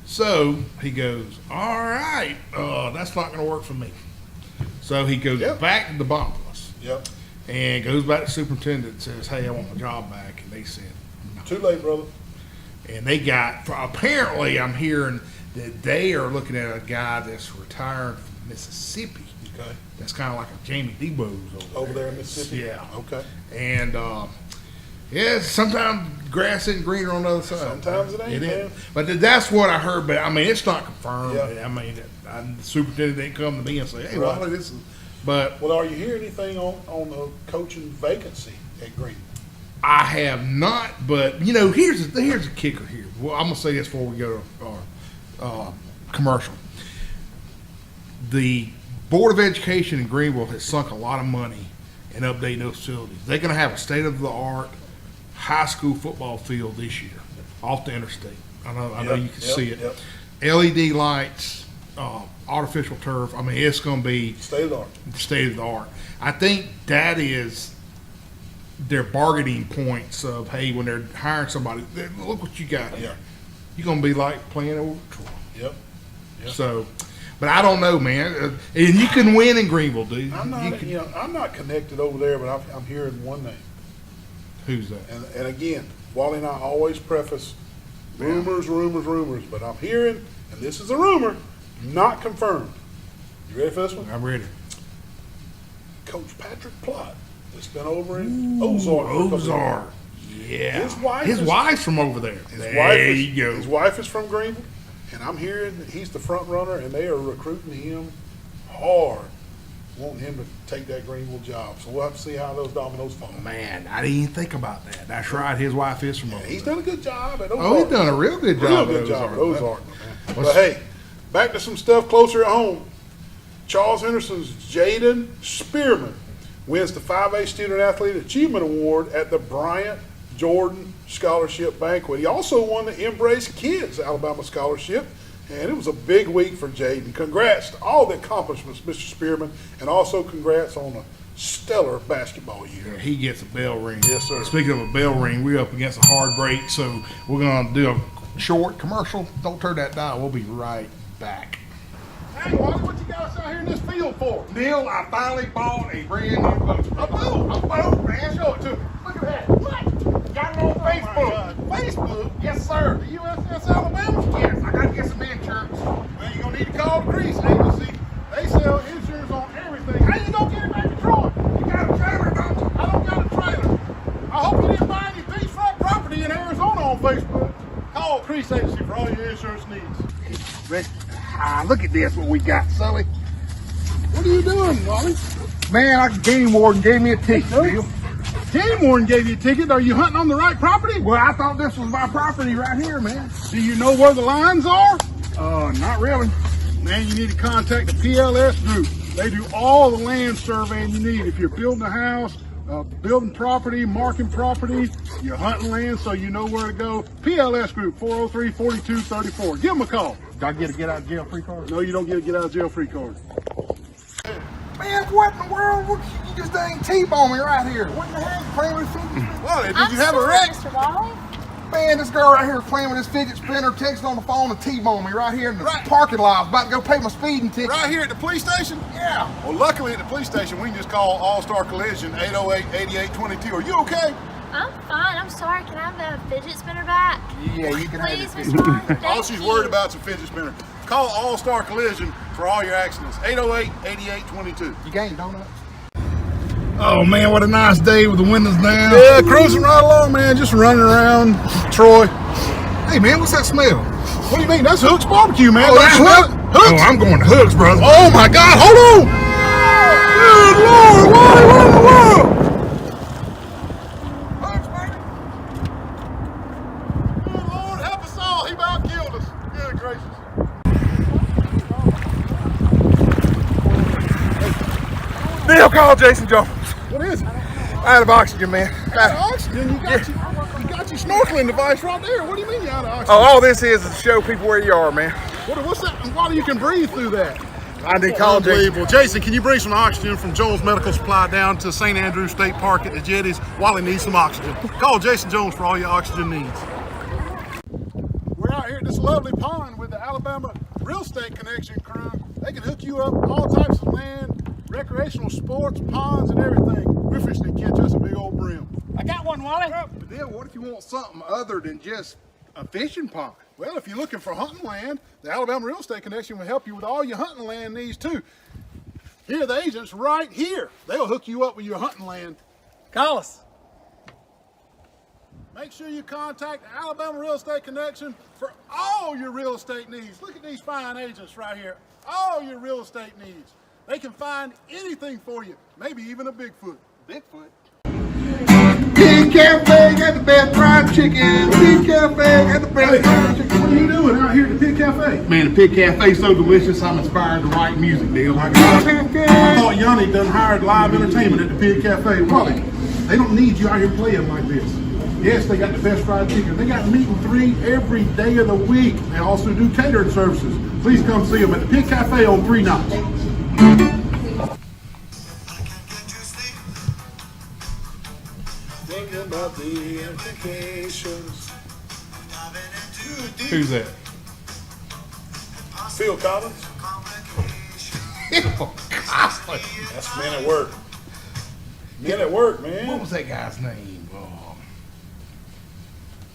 So he goes, all right, that's not going to work for me. So he goes Yep. back to Demopolis Yep. and goes back to the superintendent and says, hey, I want my job back. And they said, no. Too late, brother. And they got, apparently I'm hearing that they are looking at a guy that's retired from Mississippi. Okay. That's kind of like a Jamie Debo's Over there in Mississippi. Yeah. Okay. And, yeah, sometimes grass isn't greener on the other side. Sometimes it ain't, man. But that's what I heard. But I mean, it's not confirmed. Yeah. I mean, the superintendent didn't come to me and say, "Hey, Right. Wally, this is." But Well, are you hearing anything on the coaching vacancy at Greenville? I have not. But you know, here's the kicker here. Well, I'm gonna say this before we go to our commercial. The Board of Education in Greenville has sunk a lot of money in updating those facilities. They're gonna have a state-of-the-art high school football field this year off the interstate. I know Yep, you can yep, see it. yep. LED lights, artificial turf. I mean, it's going to be State of the art. state of the art. I think that is their bargaining points of, hey, when they're hiring somebody, look what you got here. Yeah. You're going to be like playing over Troy. Yep. Yep. So, But I don't know, man. And you can win in Greenville, dude. I'm not, I'm not connected over there, but I'm hearing one name. Who's that? And again, Wally and I always preface rumors, but I'm hearing, and this is a rumor, not confirmed. You ready for this one? I'm ready. Coach Patrick Plott has been over in Ozark. for a couple of Ozark. years. Yeah. His wife's from over there. His wife is from Greenville, and I'm hearing that he's the front runner, and they are recruiting him hard, wanting him to take that Greenville job. So we'll have to see how those dominoes fall. Man, I didn't even think about that. That's right. His wife is from over He's there. done a good job at Ozark. Oh, he's done a real good job. Real good at job Ozark. at Ozark, man. But hey, back to some stuff closer at home. Charles Henderson's Jaden Spearman wins the 5A Student Athlete Achievement Award at the Bryant Jordan Scholarship Banquet. He also won the Embrace Kids Alabama Scholarship, and it was a big week for Jaden. Congrats to all the accomplishments, Mr. Spearman, and also congrats on a stellar basketball year. He gets a bell ring. Yes, sir. Speaking of a bell ring, we're up against a hard break, so we're going to do a short commercial. Don't turn that dial. We'll be right back. Hey, Wally, what you got us out here in this field for? Neil, I finally bought a brand new boat. A boat, man. Show it to me. Look at that. What? Got it on Facebook. Facebook? Yes, sir. The USS Alabama? Yes, I got to get some insurance. Well, you're going to need to call the Grease Agency. They sell insurance on everything. How you going to get it back to Troy? You got a trailer, don't you? I don't got a trailer. I hope you didn't buy any beachfront property in Arizona on Facebook. Call Grease Agency for all your insurance needs. Look at this, what we got, Sully. What are you doing, Wally? Man, Game Warden gave me a ticket, Bill. Game Warden gave you a ticket. Are you hunting on the right property? Well, I thought this was my property right here, man. Do you know where the lines are? Not really. Man, you need to contact the PLS group. They do all the land surveying you need. If you're building a house, building property, marking property, you're hunting land so you know where to go. PLS group, 403-4234. Give them a call. Do I get a get out of jail free card? No, you don't get a get out of jail free card. Man, what in the world? You just dang T-bone me right here. What the heck? Playing with fidget Wally, did I'm you have a sorry, wreck? Mr. Wally. Man, this girl right here playing with this fidget spinner, texting on the phone and T-bone me right here in the parking lot. I was about to go pay my speeding ticket. Right here at the police station? Yeah. Well, luckily at the police station, we can just call All-Star Collision, 808-8822. Are you okay? I'm fine. I'm sorry. Can I have the fidget spinner back? Yeah, you can Please, have it. Mr. Wally. Thank All she's you. worried about is a fidget spinner. Call All-Star Collision for all your accidents, 808-8822. You gained donuts? Oh, man, what a nice day with the windows down. Yeah, cruising right along, man, just running around Troy. Hey, man, what's that smell? What do you mean? That's Hook's Barbecue, man. Oh, that's Hook. Hook? Oh, I'm going to Hooks, brother. Oh, my God, hold on. Good Lord, Wally, what in the world? Hooks, baby. Good Lord, help us all. He about killed us. Good gracious. Neil, call Jason Jones. What is it? I had oxygen, man. Out of oxygen. You got your snorkeling device right there. What do you mean you're out of oxygen? Oh, all this is to show people where you are, man. What's that? Why do you can breathe through that? I did call Jason. Unbelievable. Jason, can you bring some oxygen from Jones Medical Supply down to St. Andrews State Park at the Jetties? Wally needs some oxygen. Call Jason Jones for all your oxygen needs. We're out here at this lovely pond with the Alabama Real Estate Connection crew. They can hook you up all types of land, recreational sports, ponds, and everything. We're fishing to catch us a big old brim. I got one, Wally. Neil, what if you want something other than just a fishing pond? Well, if you're looking for hunting land, the Alabama Real Estate Connection will help you with all your hunting land needs too. Here are the agents right here. They'll hook you up with your hunting land. Call us. Make sure you contact the Alabama Real Estate Connection for all your real estate needs. Look at these fine agents right here. All your real estate needs. They can find anything for you, maybe even a Bigfoot. Bigfoot. Pig Cafe got the best fried chicken. Pig Cafe got the best fried chicken. What are you doing out here at the Pig Cafe? Man, the Pig Cafe's so delicious, I'm inspired to write music, Neil. I thought Yanni done hired live entertainment at the Pig Cafe. Wally, they don't need you out here playing like this. Yes, they got the best fried chicken. They got meat and three every day of the week. They also do catering services. Please come see them at the Pig Cafe on 3 Knots. Thinking about the implications. Who's that? Phil Collins. Bill Collins. That's men at work. Men at work, man. What was that guy's name?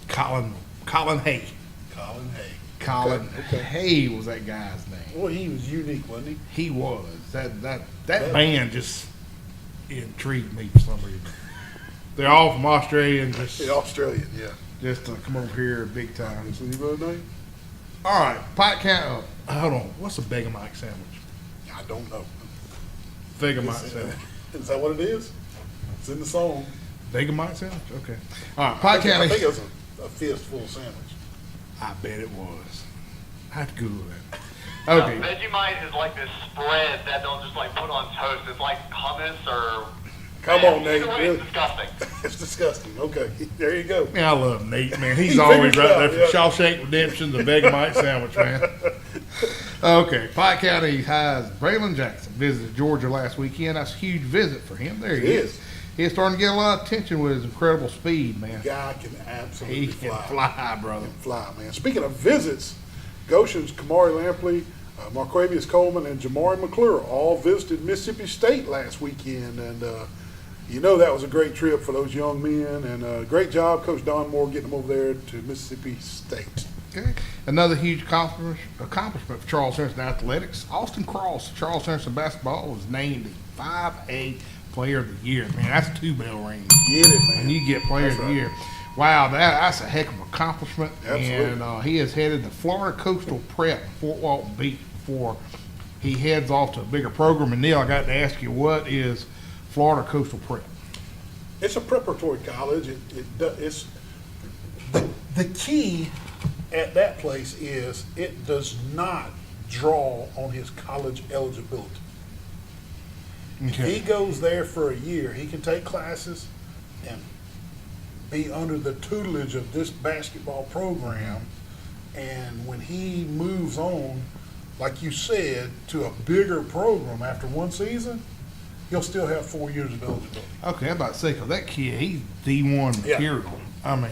Colin Hay. Colin Hay. Colin Okay. Hay was that guy's name. Well, he was unique, wasn't he? He was. That band just intrigued me for some reason. They're all from Australia and The Australian, yeah. just to come over here big time. Is he brother name? All right, Pike County. Hold on. What's a Vegemite sandwich? I don't know. Vegemite sandwich. Is that what it is? It's in the song. Vegemite sandwich? Okay. All right, Pike I County. think it was a fistful sandwich. I bet it was. I have to Google that. Okay. Vegemite is like this spread that they'll just like put on toast. It's like hummus or. Come Man, on, Nate. either way, Really? It's disgusting. It's disgusting. Okay, there you go. Man, I love Nate, man. He's He always figured right it there out, for Shawshank Redemption, the Vegemite sandwich, man. Okay, Pike County High's Braylon Jackson visited Georgia last weekend. That's a huge visit for him. There he It is. is. He's starting to get a lot of attention with his incredible speed, man. Guy can absolutely He can fly. fly, brother. Fly, man. Speaking of visits, Goshen's Kamari Lampley, Marquavius Coleman, and Jamari McClure all visited Mississippi State last weekend, and you know that was a great trip for those young men, and great job, Coach Don Moore, getting them over there to Mississippi State. Okay. Another huge accomplishment for Charles Henderson Athletics. Austin Cross, Charles Henderson basketball, was named the 5A Player of the Year. Man, that's 2 bell rings. Get it, man. And you get Player That's of the right. Year. Wow, that's a heck of an accomplishment. Absolutely. And he is headed to Florida Coastal Prep, Fort Walton Beach, before he heads off to a bigger program. And Neil, I got to ask you, what is Florida Coastal Prep? It's a preparatory college. It's the key at that place is it does not draw on his college eligibility. If he goes there for a year, he can take classes and be under the tutelage of this basketball program. And when he moves on, like you said, to a bigger program after one season, he'll still have 4 years of eligibility. Okay, I'm about to say, because that kid, he's D1 Yeah. material. I mean,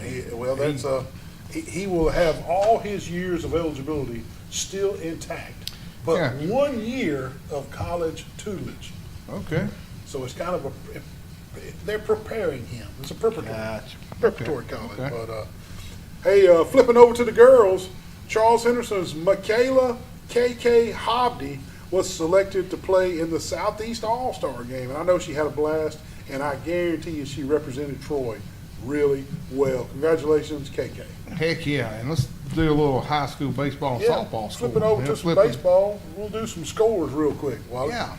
He will have all his years of eligibility still intact, but Yeah. 1 year of college tutelage. okay. So it's kind of they're preparing him. It's a preparatory, Gotcha. preparatory Okay. college. Okay. But hey, flipping over to the girls, Charles Henderson's Michaela KK Hobdy was selected to play in the Southeast All-Star game, and I know she had a blast, and I guarantee you she represented Troy really well. Congratulations, KK. Heck yeah. And let's do a little high school baseball and softball score. Flipping over Yeah, to some flipping. baseball, we'll do some scores real quick. Wally. Yeah.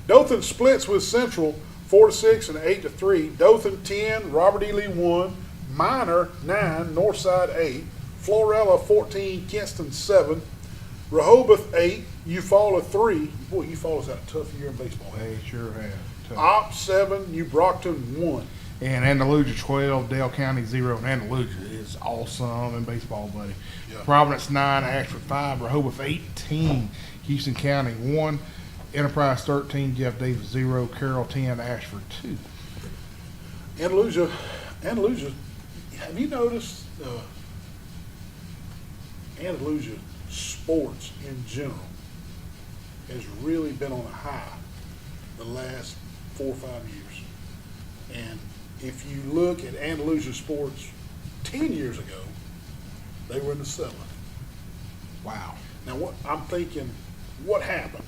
Dothan splits with Central 4-6 and 8-3. Dothan 10, Robert E. Lee 1, Minor 9, Northside 8, Florella 14, Kinston 7, Rehoboth 8, Eufaula 3. Boy, Eufaula's had a tough year in baseball. They sure have. Tough. Op 7, New Brockton 1. And Andalusia 12, Dale County 0. And Andalusia is awesome in baseball, buddy. Yeah. Providence 9, Ashford 5, Rehoboth 18, Houston County 1, Enterprise 13, Jeff Davis 0, Carroll 10, Ashford 2. Andalusia, have you noticed Andalusia sports in general has really been on a high the last 4 or 5 years? And if you look at Andalusia sports 10 years ago, they were in the 7th. Wow. Now, what I'm thinking, what happened?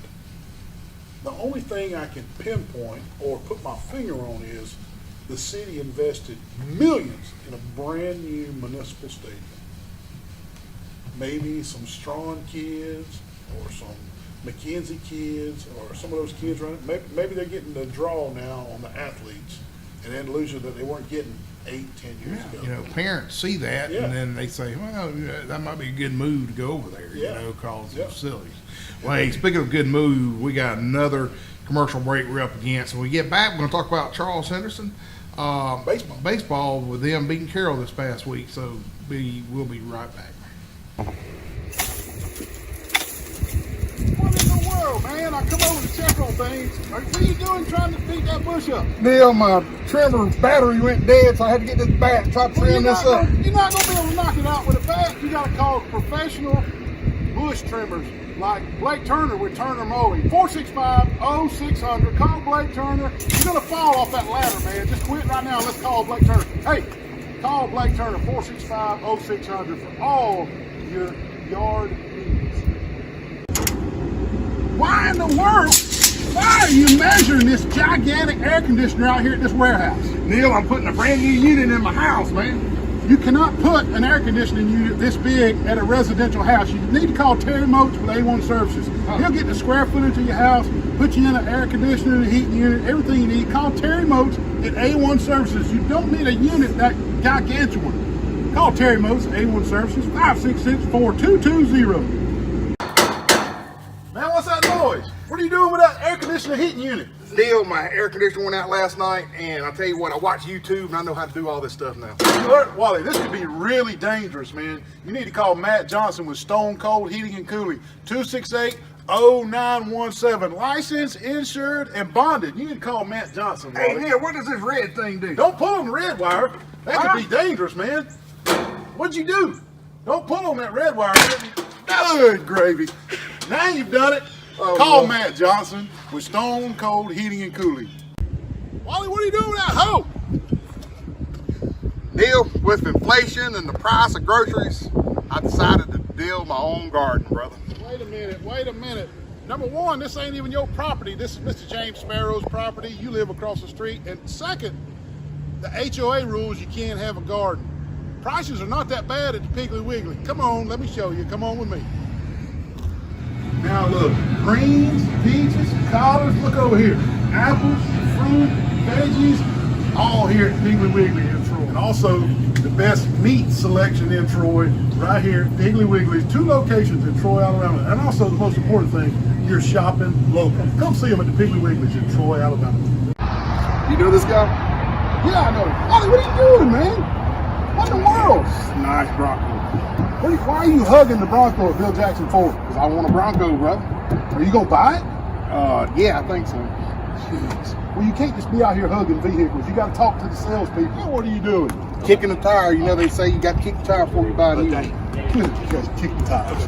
The only thing I can pinpoint or put my finger on is the city invested millions in a brand new municipal stadium. Maybe some Strawn kids or some McKenzie kids or some of those kids running. Maybe they're getting the draw now on the athletes in Andalusia that they weren't getting 8, 10 years ago. You know, parents see that, Yeah. and then they say, well, that might be a good move to go over there, Yeah. you know, cause Yeah. the facilities. Well, hey, speaking of good move, we got another commercial break we're up against. When we get back, we're going to talk about Charles Henderson. Baseball with them beating Carroll this past week, so we'll be right back. What in the world, man? I come over to check on things. What are you doing trying to beat that bush up? Neil, my trimmer battery went dead, so I had to get this bat and try to trim this up. You're not going to be able to knock it out with a bat. You got to call professional bush trimmers like Blake Turner with Turner Mowing. 465-0600. Call Blake Turner. You're going to fall off that ladder, man. Just quit right now. Let's call Blake Turner. Hey, call Blake Turner, 465-0600 for all your yard needs. Why in the world? Why are you measuring this gigantic air conditioner out here at this warehouse? Neil, I'm putting a brand new unit in my house, man. You cannot put an air conditioning unit this big at a residential house. You need to call Terry Moats with A1 Services. He'll get the square footage of your house, put you in an air conditioner, heating unit, everything you need. Call Terry Moats at A1 Services. You don't need a unit that gargantuan. Call Terry Moats at A1 Services, 566-4220. Man, what's that noise? What are you doing with that air conditioner heating unit? Neil, my air conditioner went out last night, and I'll tell you what, I watch YouTube and I know how to do all this stuff now. Look, Wally, this could be really dangerous, man. You need to call Matt Johnson with Stone Cold Heating and Cooling, 268-0917. Licensed, insured, and bonded. You need to call Matt Johnson, Wally. Hey, Neil, what does this red thing do? Don't pull on the red wire. That could be dangerous, man. What'd you do? Don't pull on that red wire. Good gravy. Now you've done it. Call Matt Johnson with Stone Cold Heating and Cooling. Wally, what are you doing with that hoe? Neil, with inflation and the price of groceries, I decided to build my own garden, brother. Wait a minute. Number one, this ain't even your property. This is Mr. James Sparrow's property. You live across the street. And second, the HOA rules you can't have a garden. Prices are not that bad at the Piggly Wiggly. Come on, let me show you. Come on with me. Now look, greens, peaches, collards, look over here. Apples, fruit, veggies, all here at Piggly Wiggly in Troy. And also the best meat selection in Troy, right here at Piggly Wiggly's, 2 locations in Troy, Alabama. And also the most important thing, you're shopping local. Come see them at the Piggly Wiggly's in Troy, Alabama. You know this guy? Yeah, I know. Wally, what are you doing, man? What in the world? Nice Bronco. Why are you hugging the Bronco at Bill Jackson Ford? Because I want a Bronco, brother. Are you going to buy it? Yeah, I think so. Jeez. Well, you can't just be out here hugging vehicles. You got to talk to the salespeople. What are you doing? Kicking a tire, you know they say you got to kick the tire before you buy a new one. You guys kick the tires.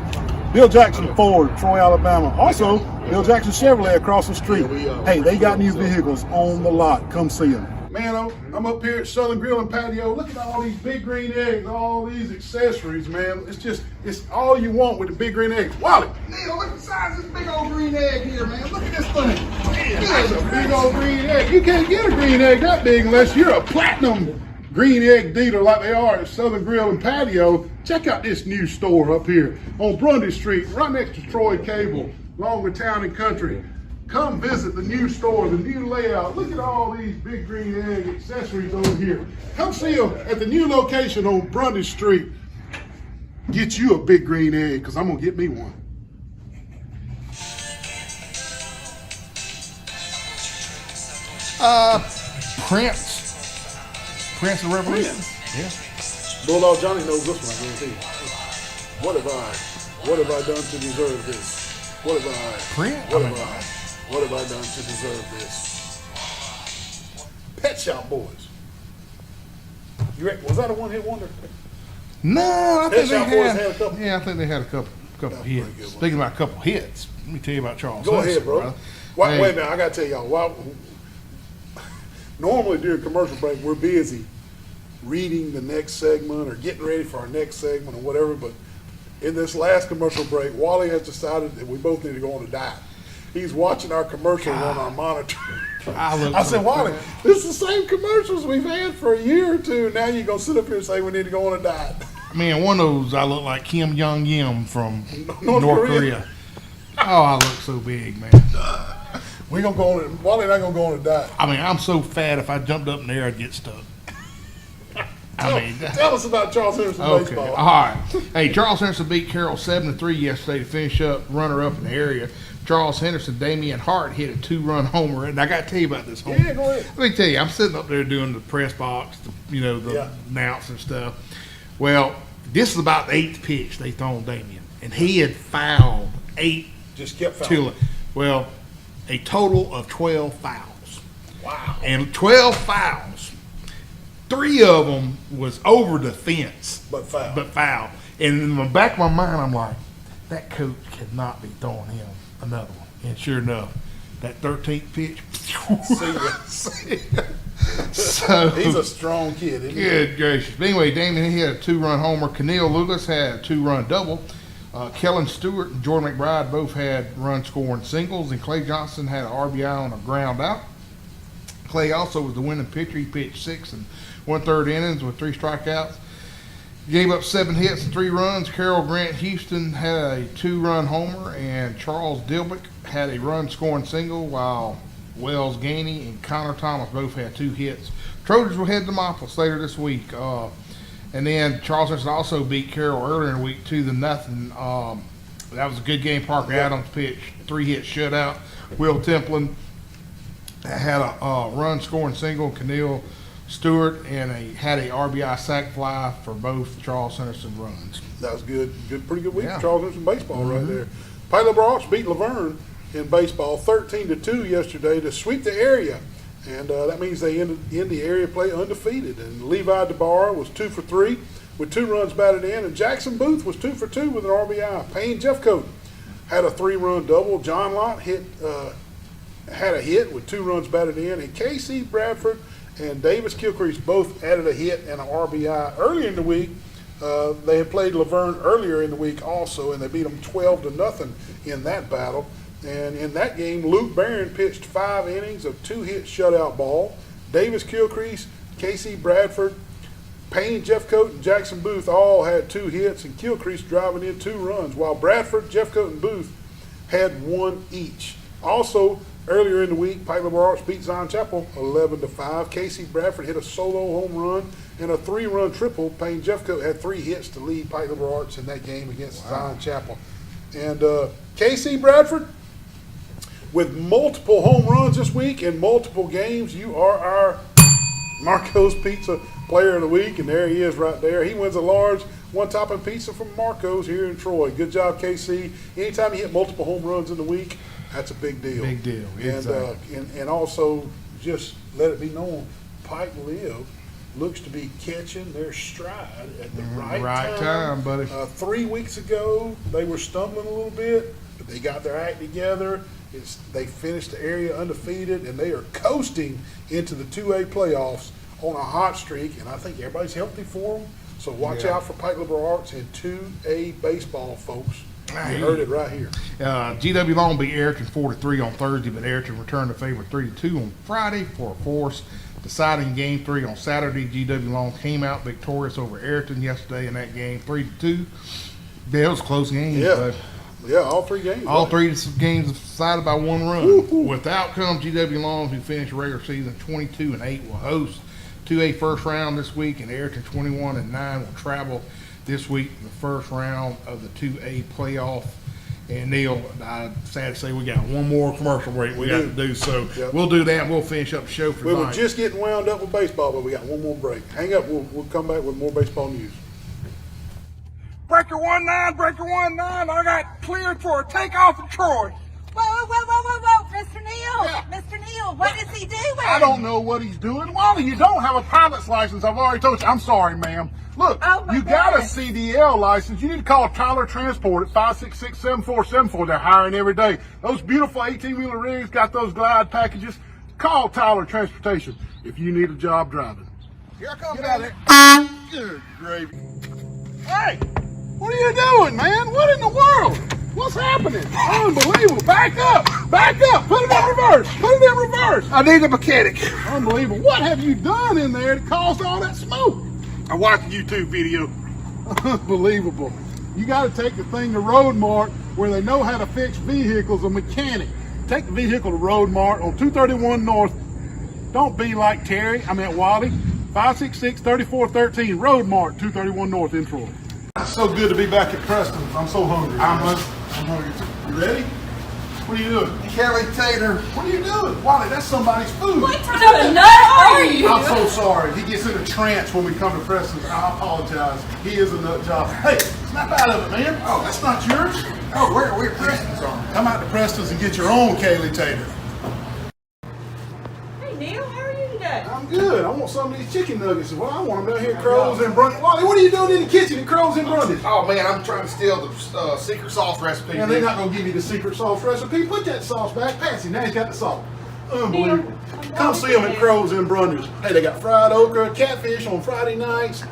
Bill Jackson Ford, Troy, Alabama. Also, Bill Jackson Chevrolet across the street. Hey, they got new vehicles on the lot. Come see them. Man, I'm up here at Southern Grill and Patio. Look at all these big green eggs, all these accessories, man. It's all you want with the big green eggs. Wally! Neil, look at the size of this big old green egg here, man. Look at this thing. That's a big old green egg. You can't get a green egg that big unless you're a platinum green egg dealer like they are at Southern Grill and Patio. Check out this new store up here on Grundy Street, right next to Troy Cable, along with Town and Country. Come visit the new store, the new layout. Look at all these big green egg accessories over here. Come see them at the new location on Grundy Street. Get you a big green egg, because I'm going to get me one. Prince of Revolution. Yeah. Bulldog Johnny knows this one, I guarantee. What have I done to deserve this? What have I done to deserve this? Pet Shop Boys. You reckon, was that a one-hit wonder? No, I think they Shop Boys had. had a couple. Yeah, I think they had a couple That's a pretty hits. good one. Speaking about a couple hits, let me tell you about Charles. Go Hudson, ahead, bro. brother. Wait Hey, a minute, I gotta tell y'all. Normally during commercial break, we're busy reading the next segment or getting ready for our next segment or whatever, but in this last commercial break, Wally has decided that we both need to go on a diet. He's watching our commercials on our monitor. I said, Wally, this is the same commercials we've had for a year or two. Now you're going to sit up here and say we need to go on a diet. I mean, one of those, I look like Kim Jong Yim from North North Korea. Korea. Oh, I look so big, man. We're going to go on, Wally and I going to go on a diet. I mean, I'm so fat, if I jumped up in the air, I'd get stuck. Tell us about Charles Henderson Okay, baseball. all right. Hey, Charles Henderson beat Carroll 7-3 yesterday to finish up runner-up in the area. Charles Henderson, Damian Hart hit a 2-run homer, and I got to tell you about this homer. Yeah, go ahead. Let me tell you, I'm sitting up there doing the press box, the announce and stuff. Well, this is about the 8th pitch they thrown Damian, and he had fouled 8. Just kept fouling. Well, a total of 12 fouls. Wow. And 12 fouls. 3 of them was over the fence. But foul. And in the back of my mind, I'm like, that coach cannot be throwing him another one. And sure enough, that 13th pitch. See ya. So He's a strong kid, isn't he? good gracious. But anyway, Damon, he had a 2-run homer. Keneal Lewis had a 2-run double. Kellen Stewart and Jordan McBride both had run-scoring singles, and Clay Johnson had an RBI on a ground out. Clay also was the winning pitcher. He pitched 6 1/3 innings with 3 strikeouts. Gave up 7 hits and 3 runs. Carroll Grant Houston had a 2-run homer, and Charles Dilbeck had a run-scoring single, while Wells Gainey and Connor Thomas both had 2 hits. Trojans will head to Monmouth later this week. And then Charles Henderson also beat Carroll earlier in the week 2-0. That was a good game. Parker Adams pitched 3 hit shutout. Will Templin had a run-scoring single. Keneal Stewart and had a RBI sac fly for both Charles Henderson runs. That was good. Pretty good week Yeah. for Charles Henderson baseball right there. Pilot Arch beat Laverne in baseball 13-2 yesterday to sweep the area. And that means they end the area play undefeated. And Levi DeBar was 2 for 3 with 2 runs batted in. And Jackson Booth was 2 for 2 with an RBI. Payne Jeffcoat had a 3-run double. John Lott had a hit with 2 runs batted in. And Casey Bradford and Davis Kilcrease both added a hit and an RBI earlier in the week. They had played Laverne earlier in the week also, and they beat them 12-0 in that battle. And in that game, Luke Barron pitched 5 innings of 2 hit shutout ball. Davis Kilcrease, Casey Bradford, Payne Jeffcoat, and Jackson Booth all had 2 hits, and Kilcrease driving in 2 runs, while Bradford, Jeffcoat, and Booth had 1 each. Also, earlier in the week, Pike Liberal Arts beat Zion Chapel 11-5. Casey Bradford hit a solo home run and a 3-run triple. Payne Jeffcoat had 3 hits to lead Pike Liberal Arts in that game against Zion Chapel. And Casey Bradford, with multiple home runs this week in multiple games, you are our Marco's Pizza Player of the Week, and there he is right there. He wins a large one-topping pizza from Marco's here in Troy. Good job, KC. Anytime you hit multiple home runs in the week, that's a big deal. Big deal, And, exactly. and also, just let it be known, Pike Live looks to be catching their stride at the right time, buddy. 3 weeks ago, they were stumbling a little bit, but they got their act together. They finished the area undefeated, and they are coasting into the 2A playoffs on a hot streak, and I think everybody's healthy for them. So watch out for Pike Liberal Arts and 2A baseball, folks. You heard it right here. GW Long beat Ayrton 4-3 on Thursday, but Ayrton returned the favor 3-2 on Friday for a force deciding Game 3 on Saturday. GW Long came out victorious over Ayrton yesterday in that game, 3-2. Yeah, it was a close game. Yeah. But Yeah, all 3 games. all right? 3 games decided by 1 run. With outcome, GW Long, who finished regular season 22-8, will host 2A first round this week, and Ayrton 21-9 will travel this week in the first round of the 2A playoff. And Neil, sad to say, we got one more commercial break we got to do, so Yep. we'll do that and we'll finish up the show for We were tonight. just getting wound up with baseball, but we got one more break. Hang up. We'll come back with more baseball news. Breaker 19, Breaker 19, I got cleared for a takeoff in Troy. Whoa, Mr. Neal, Mr. Neal, what is he doing? I don't know what he's doing. Wally, you don't have a pilot's license. I've already told you. I'm sorry, ma'am. Look, Oh, my you got a goodness. CDL license. You need to call Tyler Transport at 566-7474. They're hiring every day. Those beautiful 18-wheeler rigs got those glide packages. Call Tyler Transportation if you need a job driving. Here I come. Get out of there. Good gravy. Hey, what are you doing, man? What in the world? What's happening? Unbelievable. Back up. Back up. Put it in reverse. Put it in reverse. I need a mechanic. Unbelievable. What have you done in there that caused all that smoke? I watched a YouTube video. Unbelievable. You got to take the thing to Road Mart where they know how to fix vehicles, a mechanic. Take the vehicle to Road Mart on 231 North. Don't be like Terry, Wally. 566-3413, Road Mart, 231 North in Troy. It's so good to be back at Preston's. I'm so hungry. I'm hungry too. You ready? What are you doing? Kelly Tater. What are you doing? Wally, that's somebody's food. What kind of nut are you? I'm so sorry. He gets in a trance when we come to Preston's. I apologize. He is a nut job. Hey, snap out of it, man. Oh, that's not yours. Oh, where Preston's are? Come out to Preston's and get your own Kaylee Tater. Hey Neil, how are you today? I'm good. I want some of these chicken nuggets. Well, I want them down here at Crows and Brundage. Wally, what are you doing in the kitchen at Crows and Brundage? Oh man, I'm trying to steal the secret sauce recipe. And they're not going to give you the secret sauce recipe. Put that sauce back. Patsy, now he's got the sauce. Unbelievable. Come see them at Crows and Brundage. Hey, they got fried okra, catfish on Friday nights,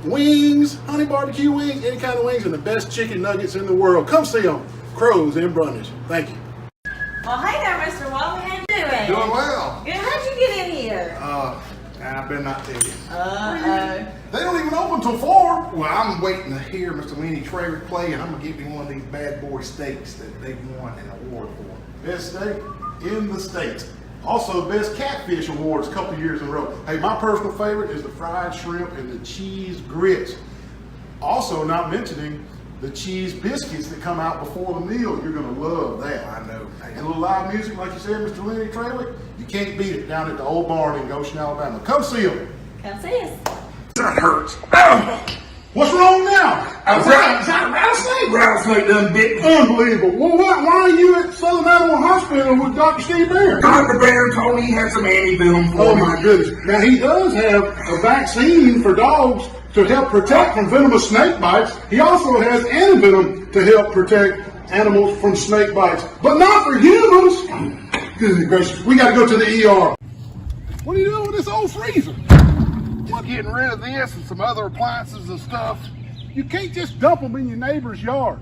wings, honey barbecue wings, any kind of wings, and the best chicken nuggets in the world. Come see them. Crows and Brundage. Thank you. Well, hey there, Mr. Wally. How you doing? Doing well. Good. How'd you get in here? I better not tell you. They don't even open till 4. Well, I'm waiting to hear Mr. Lenny Traver play, and I'm gonna give him one of these bad boy steaks that they won an award for. Best steak in the state. Also, best catfish awards a couple years in a row. Hey, my personal favorite is the fried shrimp and the cheese grits. Also, not mentioning the cheese biscuits that come out before the meal. You're gonna love that. I know. And a little live music, like you said, Mr. Lenny Trawick, you can't beat it down at the old barn in Goshen, Alabama. Come see them. Come see us. That hurts. What's wrong now? Rattlesnake done bit me. Unbelievable. Well, why are you at Southern Animal Hospital with Dr. Steve Bear? Dr. Bear told me he had some anti-venom for Oh me. my goodness. Now he does have a vaccine for dogs to help protect from venomous snake bites. He also has antivenom to help protect animals from snake bites, but not for humans. Goodness gracious, we gotta go to the ER. What are you doing with this old freezer? Just getting rid of this and some other appliances and stuff. You can't just dump them in your neighbor's yard.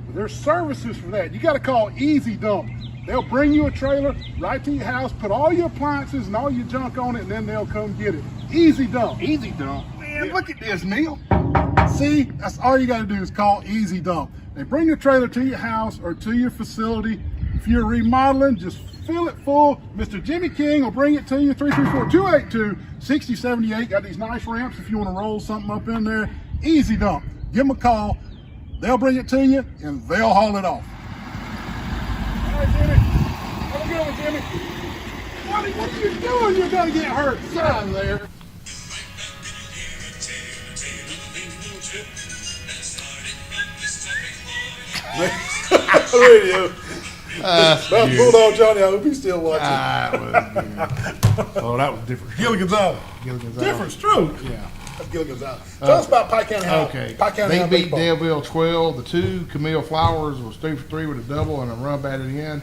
There's services for that. You gotta call Easy Dump. They'll bring you a trailer right to your house, put all your appliances and all your junk on it, and then they'll come get it. Easy Dump. Easy dump. Man, look at this, Neil. See, that's all you gotta do is call Easy Dump. They bring the trailer to your house or to your facility. If you're remodeling, just fill it full. Mr. Jimmy King will bring it to you. 334-282-6078. Got these nice ramps if you want to roll something up in there. Easy Dump. Give them a call. They'll bring it to you and they'll haul it off. All right, Jimmy. Have a good one, Jimmy. What are you doing? You're gonna get hurt. Sit out there. Radio. That's Bulldog Johnny. I hope he's still watching. Oh, that was different. Gilly Gonzalez. Different stroke. Yeah. That's Gilly Gonzalez. Tell us about Pike County High. Okay. Pike County They High beat baseball. Daleville 12-2. Camille Flowers was 3 for 3 with a double and a run batted in.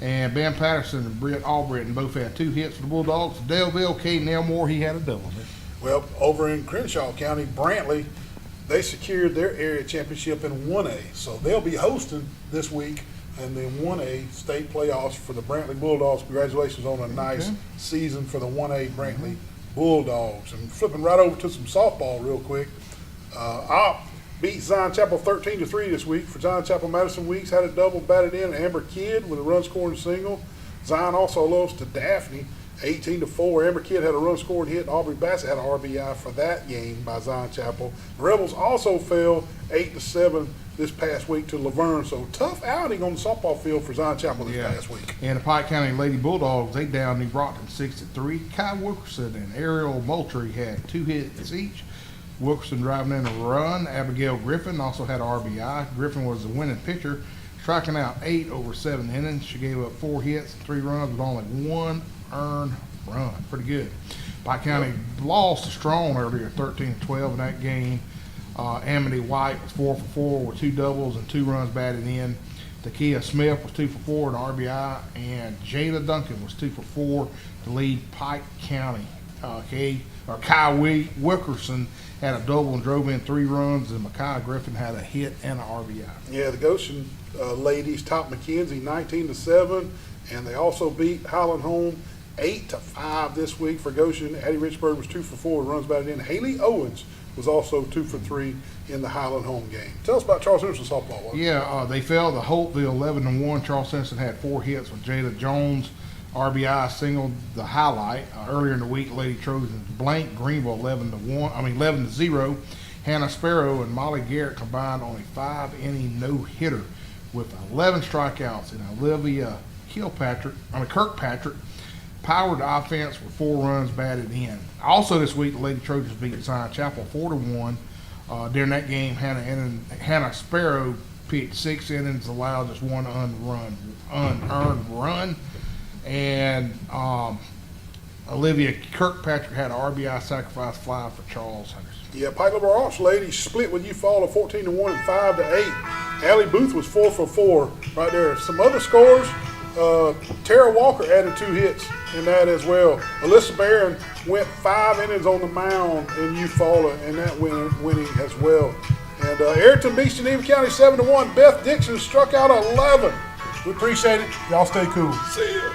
And Ben Patterson and Britt Albritton both had 2 hits for the Bulldogs. Daleville, Caden Elmore, he had a double. Well, over in Crenshaw County, Brantley, they secured their area championship in 1A. So they'll be hosting this week in the 1A state playoffs for the Brantley Bulldogs. Congratulations on a nice season for the 1A Brantley Bulldogs. And flipping right over to some softball real quick. Opp beat Zion Chapel 13-3 this week. For Zion Chapel, Madison Weeks had a double batted in. Amber Kidd with a run scoring single. Zion also lost to Daphne 18-4. Amber Kidd had a run scored hit. Aubrey Bassett had an RBI for that game by Zion Chapel. The Rebels also fell 8-7 this past week to Laverne. So tough outing on the softball field for Zion Chapel this past week. And the Pike County Lady Bulldogs, they downed New Brockton 6-3. Kai Wilkerson and Ariel Moultrie had 2 hits each. Wilkerson driving in a run. Abigail Griffin also had RBI. Griffin was the winning pitcher, striking out 8 over 7 innings. She gave up 4 hits and 3 runs with only 1 earned run. Pretty good. Pike County lost to Strong earlier, 13-12 in that game. Amity White was 4 for 4 with 2 doubles and 2 runs batted in. Takia Smith was 2 for 4 and RBI, and Jada Duncan was 2 for 4 to lead Pike County. Kai Wilkerson had a double and drove in 3 runs, and Makai Griffin had a hit and an RBI. Yeah, the Goshen ladies topped McKenzie 19-7, and they also beat Highland Home 8-5 this week for Goshen. Addie Richburg was 2 for 4 runs batted in. Haley Owens was also 2 for 3 in the Highland Home game. Tell us about Charles Simpson softball. Yeah, they fell to Holtville 11-1. Charles Simpson had 4 hits with Jada Jones. RBI singled the highlight. Earlier in the week, Lady Trojans blanked Greenville 11-0. Hannah Sparrow and Molly Garrett combined on a 5-inning no-hitter with 11 strikeouts, and Olivia Kirkpatrick powered the offense with 4 runs batted in. Also this week, the Lady Trojans beat Zion Chapel 4-1. During that game, Hannah Sparrow pitched 6 innings, allowed just 1 unearned run. And Olivia Kirkpatrick had an RBI sacrifice fly for Charles Henderson. Yeah, Pike LaBranche ladies split with Eufaula 14-1 and 5-8. Allie Booth was 4 for 4 right there. Some other scores. Tara Walker added 2 hits in that as well. Alyssa Barron went 5 innings on the mound in Eufaula, and that winning as well. And Ayrton beat Geneva County 7-1. Beth Dixon struck out 11. We appreciate it. Y'all stay cool. See ya.